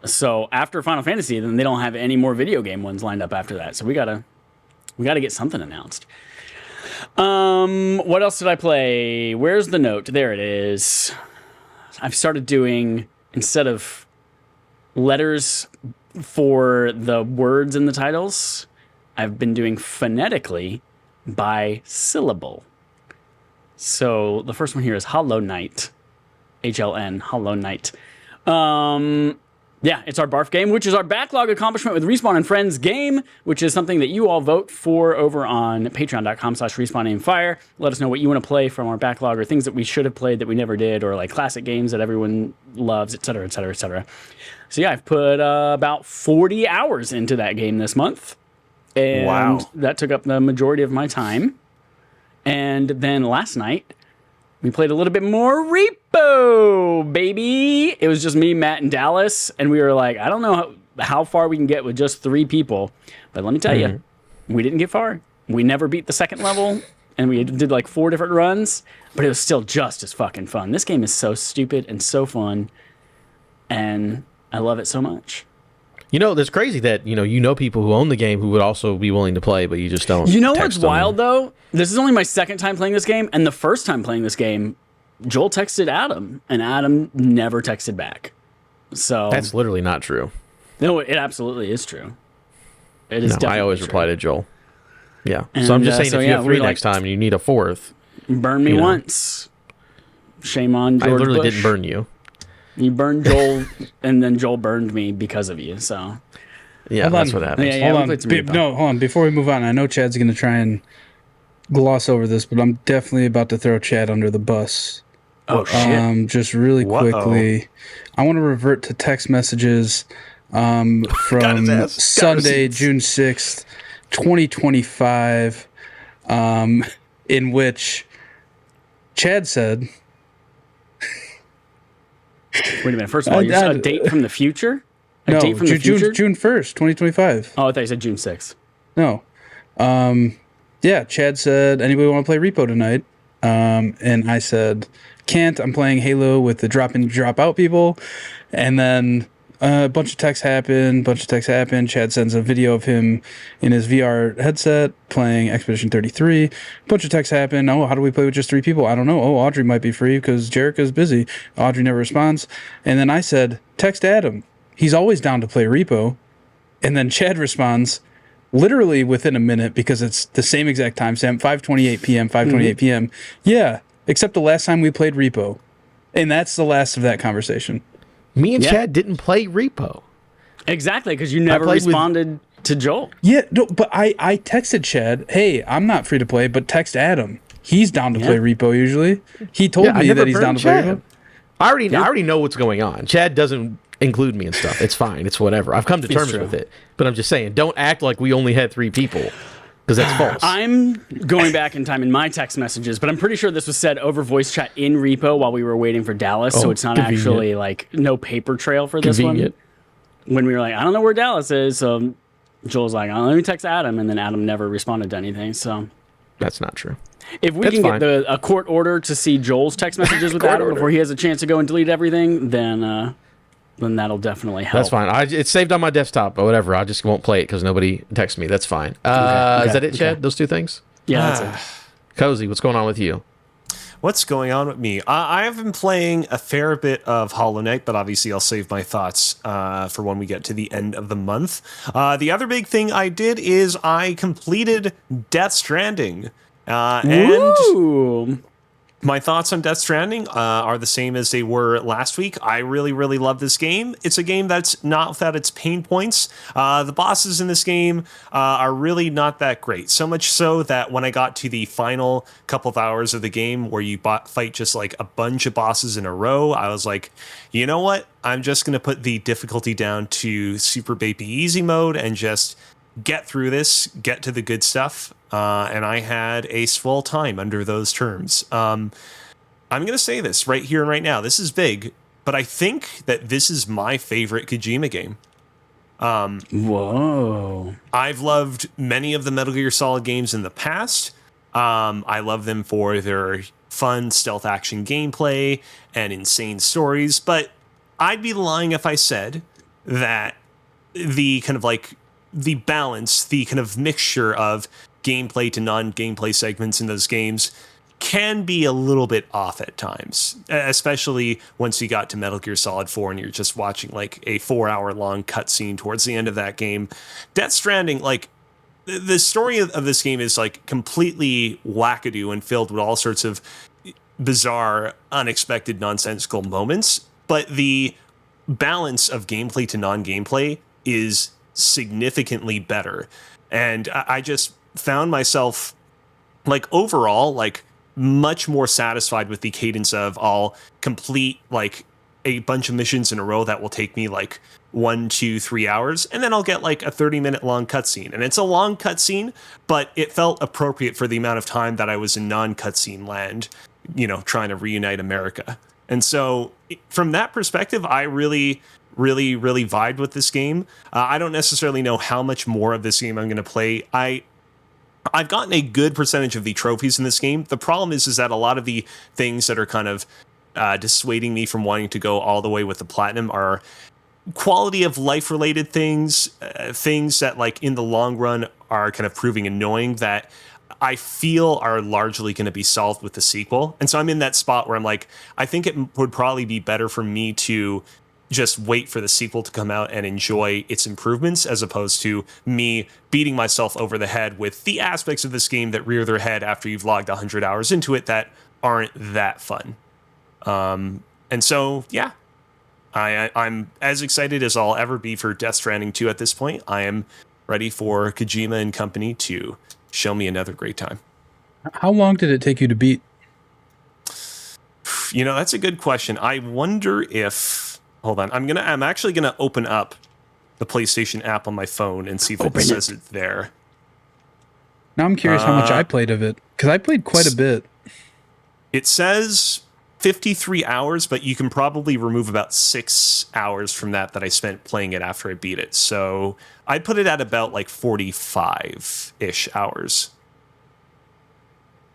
S2: So after Final Fantasy, then they don't have any more video game ones lined up after that. So we gotta get something announced. What else did I play? Where's the note? There it is. I've started doing, instead of letters for the words in the titles, I've been doing phonetically by syllable. So the first one here is Hollow Knight. HLN, Hollow Knight. Yeah, it's our barf game, which is our backlog accomplishment with Respawn and Friends game, which is something that you all vote for over on patreon.com/respawnaimfire. Let us know what you want to play from our backlog, or things that we should have played that we never did, or like classic games that everyone loves, etc., etc., etc. So yeah, I've put about 40 hours into that game this month. And
S3: Wow.
S2: that took up the majority of my time. And then last night, we played a little bit more Repo, baby. It was just me, Matt, and Dallas. And we were like, I don't know how far we can get with just 3 people. But let me tell you, we didn't get far. We never beat the second level. And we did like 4 different runs. But it was still just as fucking fun. This game is so stupid and so fun. And I love it so much.
S1: You know, it's crazy that, you know people who own the game who would also be willing to play, but you just don't.
S2: You know what's
S1: text them.
S2: wild, though? This is only my second time playing this game, and the first time playing this game, Joel texted Adam, and Adam never texted back. So
S1: That's literally not true.
S2: no, it absolutely is true. It is.
S1: No,
S2: definitely
S1: I always
S2: true.
S1: reply to Joel. Yeah.
S2: And,
S1: so I'm just saying,
S2: so
S1: if you
S2: yeah,
S1: have
S2: we
S1: 3
S2: like-
S1: next time and you need a 4th,
S2: Burn me
S1: you know.
S2: once. Shame on George
S1: I literally
S2: Bush.
S1: didn't burn you.
S2: You burned Joel, and then Joel burned me because of you. So
S1: Yeah,
S4: Hold
S1: that's
S4: on.
S1: what happens.
S2: Yeah,
S4: Hold
S2: we
S4: on.
S2: played some
S4: Be-
S2: Repo.
S4: no, hold on. Before we move on, I know Chad's going to try and gloss over this, but I'm definitely about to throw Chad under the bus.
S2: oh shit.
S4: Just really
S3: Whoa.
S4: quickly, I want to revert to text messages from
S1: his ass. Got
S4: Sunday,
S1: receipts.
S4: June 6th, 2025, in which Chad said,
S2: Wait a minute. First of all, you said a date from the future. A
S4: no,
S2: date from the future.
S4: June 1st, 2025.
S2: Oh, I thought you said June 6th.
S4: No. Yeah, Chad said, anybody want to play Repo tonight? And I said, can't. I'm playing Halo with the drop in, drop out people. And then a bunch of texts happen. Chad sends a video of him in his VR headset playing Expedition 33. A bunch of texts happen. Oh, how do we play with just 3 people? I don't know. Oh, Audrey might be free because Jerica's busy. Audrey never responds. And then I said, text Adam. He's always down to play Repo. And then Chad responds, literally within a minute, because it's the same exact timestamp, 5:28 p.m., 5:28 p.m. Yeah, except the last time we played Repo. And that's the last of that conversation.
S1: Me and
S2: Yeah.
S1: Chad didn't play Repo.
S2: Exactly, because you never
S1: played with-
S2: responded to Joel.
S4: Yeah, no, but I texted Chad, hey, I'm not free to play, but text Adam. He's down to play Repo usually. He told
S1: I
S4: me
S1: never
S4: that he's down
S1: burned
S4: to play
S1: Chad.
S4: Repo.
S1: I already know what's going on. Chad doesn't include me and stuff. It's fine. It's whatever. I've come to terms
S2: true.
S1: with it. But I'm just saying, don't act like we only had 3 people, because that's false.
S2: I'm going back in time in my text messages, but I'm pretty sure this was said over voice chat in Repo while we were waiting for Dallas, so
S1: Oh,
S2: it's not
S1: convenient.
S2: actually like no paper trail for this
S1: Convenient.
S2: one. When we were like, I don't know where Dallas is, so Joel's like, oh, let me text Adam, and then Adam never responded to anything. So
S1: That's not true.
S2: if we
S1: That's
S2: can
S1: fine.
S2: get a court order to see Joel's text messages with
S1: Court
S2: Adam
S1: order.
S2: before he has a chance to go and delete everything, then that'll definitely help.
S1: That's fine. It's saved on my desktop, but whatever. I just won't play it because nobody texts me. That's fine.
S2: Okay,
S1: Is that it,
S2: okay.
S1: Chad? Those 2 things?
S2: Yeah, that's it.
S1: Cozy, what's going on with you?
S3: What's going on with me? I have been playing a fair bit of Hollow Knight, but obviously I'll save my thoughts for when we get to the end of the month. The other big thing I did is I completed Death Stranding. And
S2: Ooh.
S3: my thoughts on Death Stranding are the same as they were last week. I really, really love this game. It's a game that's not without its pain points. The bosses in this game are really not that great. So much so that when I got to the final couple of hours of the game where you fight just like a bunch of bosses in a row, I was like, you know what? I'm just going to put the difficulty down to super baby easy mode and just get through this, get to the good stuff. And I had a swell time under those terms. I'm going to say this right here and right now. This is big, but I think that this is my favorite Kojima game.
S2: Whoa.
S3: I've loved many of the Metal Gear Solid games in the past. I love them for their fun stealth action gameplay and insane stories, but I'd be lying if I said that the kind of like the balance, the kind of mixture of gameplay to non-gameplay segments in those games can be a little bit off at times, especially once you got to Metal Gear Solid 4 and you're just watching like a 4-hour long cutscene towards the end of that game. Death Stranding, like the story of this game is like completely wackadoo and filled with all sorts of bizarre, unexpected, nonsensical moments, but the balance of gameplay to non-gameplay is significantly better. And I just found myself like overall like much more satisfied with the cadence of I'll complete like a bunch of missions in a row that will take me like 1, 2, 3 hours, and then I'll get like a 30-minute long cutscene. And it's a long cutscene, but it felt appropriate for the amount of time that I was in non-cutscene land, you know, trying to reunite America. And so from that perspective, I really vibed with this game. I don't necessarily know how much more of this game I'm going to play. I've gotten a good percentage of the trophies in this game. The problem is that a lot of the things that are kind of dissuading me from wanting to go all the way with the platinum are quality of life related things, things that like in the long run are kind of proving annoying that I feel are largely going to be solved with the sequel. And so I'm in that spot where I'm like, I think it would probably be better for me to just wait for the sequel to come out and enjoy its improvements, as opposed to me beating myself over the head with the aspects of this game that rear their head after you've logged 100 hours into it that aren't that fun. And so, yeah, I'm as excited as I'll ever be for Death Stranding 2 at this point. I am ready for Kojima and company to show me another great time.
S4: How long did it take you to beat?
S3: You know, that's a good question. I wonder if... Hold on. I'm actually gonna open up the PlayStation app on my phone and see if it says it there.
S4: Now I'm curious how much I played of it, because I played quite a bit.
S3: It says 53 hours, but you can probably remove about 6 hours from that I spent playing it after I beat it. So I'd put it at about like 45-ish hours.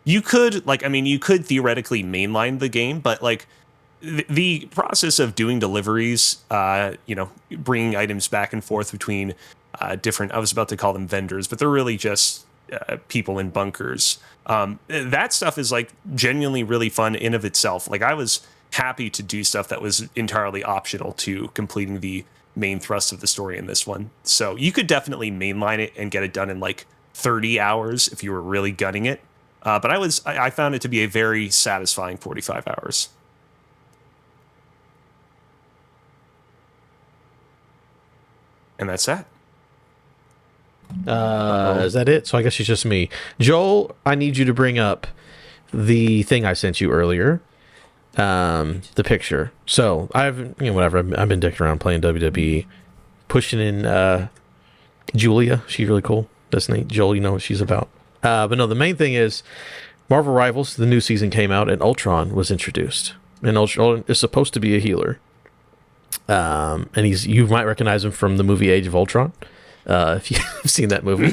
S3: You could, like, I mean, you could theoretically mainline the game, but like the process of doing deliveries, you know, bringing items back and forth between different, I was about to call them vendors, but they're really just people in bunkers. That stuff is like genuinely really fun in of itself. Like I was happy to do stuff that was entirely optional to completing the main thrust of the story in this one. So you could definitely mainline it and get it done in like 30 hours if you were really gunning it. But I found it to be a very satisfying 45 hours. And that's that.
S1: Is that it? So I guess it's just me. Joel, I need you to bring up the thing I sent you earlier. The picture. So I've, you know, whatever. I've been dicking around playing WWE, pushing in Julia. She's really cool. That's neat. Joel, you know what she's about. But no, the main thing is Marvel Rivals, the new season came out and Ultron was introduced. And Ultron is supposed to be a healer. And you might recognize him from the movie Age of Ultron, if you've seen that movie.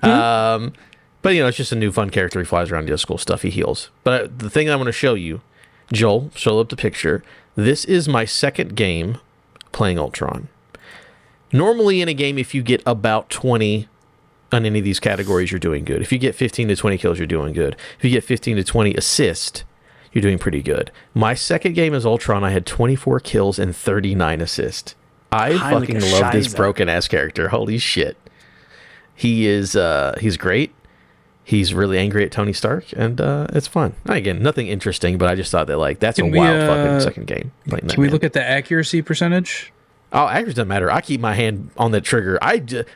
S1: But you know, it's just a new fun character. He flies around, does cool stuff. He heals. But the thing I want to show you, Joel, show up the picture. This is my second game playing Ultron. Normally in a game, if you get about 20 on any of these categories, you're doing good. If you get 15 to 20 kills, you're doing good. If you get 15 to 20 assists, you're doing pretty good. My second game is Ultron. I had 24 kills and 39 assists. I fucking love this broken ass character. Holy shit. He is he's great. He's really angry at Tony Stark, and it's fun. Again, nothing interesting, but I just thought that like that's a wild fucking second game.
S4: Can we look at the accuracy percentage?
S1: Oh, accuracy doesn't matter. I keep my hand on the trigger.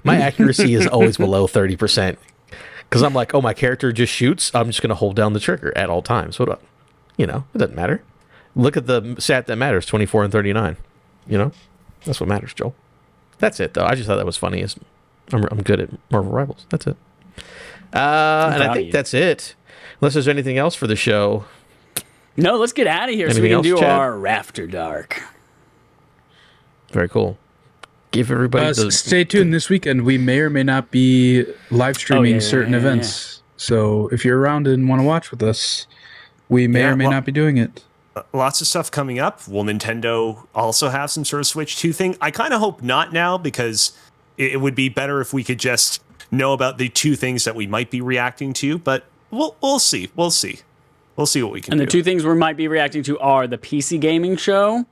S1: My accuracy is always below 30%. Because I'm like, oh, my character just shoots. I'm just going to hold down the trigger at all times. What up? You know, it doesn't matter. Look at the stat that matters, 24 and 39. You know, that's what matters, Joel. That's it, though. I just thought that was funny. I'm good at Marvel Rivals. That's it. And I think that's it. Unless there's anything else for the show.
S2: No, let's get out of here so we can do our Rafter Dark.
S1: Very cool. Give everybody
S4: stay tuned this weekend. We may or may not be live streaming certain events. So if you're around and want to watch with us, we may or may not be doing it.
S3: Lots of stuff coming up. Will Nintendo also have some sort of Switch 2 thing? I kind of hope not now, because it would be better if we could just know about the 2 things that we might be reacting to. But we'll see. We'll see. We'll see what we can do.
S2: And the 2 things we might be reacting to are the PC gaming show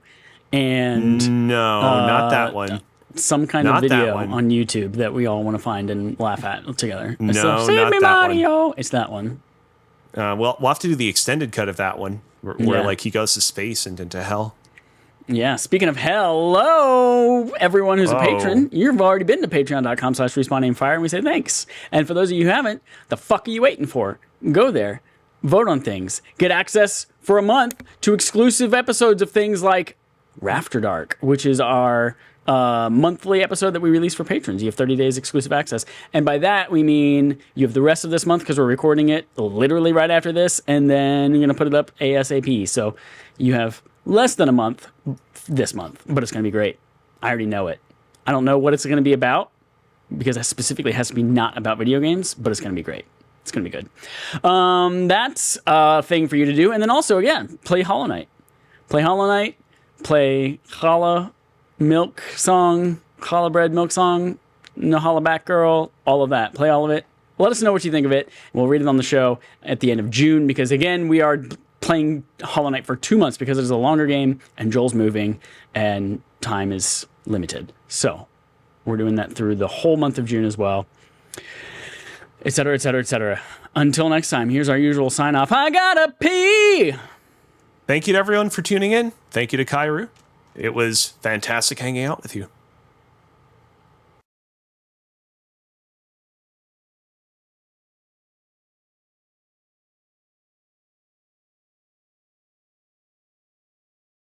S2: and
S3: not that one.
S2: Some kind of video on YouTube that we all want to find and laugh at together.
S3: No,
S2: Save
S3: not
S2: me
S3: that
S2: Mario.
S3: one.
S2: It's that one.
S3: We'll have to do the extended cut of that one, where like he goes to space and into hell.
S2: Yeah. Speaking of hello, everyone who's a patron, you've already been to patreon.com/respawnnameFire, and we say thanks. And for those of you who haven't, the fuck are you waiting for? Go there, vote on things, get access for a month to exclusive episodes of things like Rafter Dark, which is our monthly episode that we release for patrons. You have 30 days exclusive access. And by that, we mean you have the rest of this month because we're recording it literally right after this, and then you're going to put it up ASAP. So you have less than a month this month, but it's going to be great. I already know it. I don't know what it's going to be about because it specifically has to be not about video games, but it's going to be great. It's going to be good. That's a thing for you to do. And then also, again, play Hollow Knight. Play Hollow Knight. Play Challah Milk Song, Challah Bread Milk Song, Nahala Back Girl, all of that. Play all of it. Let us know what you think of it. We'll read it on the show at the end of June because, again, we are playing Hollow Knight for 2 months because it is a longer game and Joel's moving and time is limited. So we're doing that through the whole month of June as well, et cetera, et cetera, et cetera. Until next time, here's our usual sign off. I gotta pee!
S3: Thank you to everyone for tuning in. Thank you to Kairu. It was fantastic hanging out with you.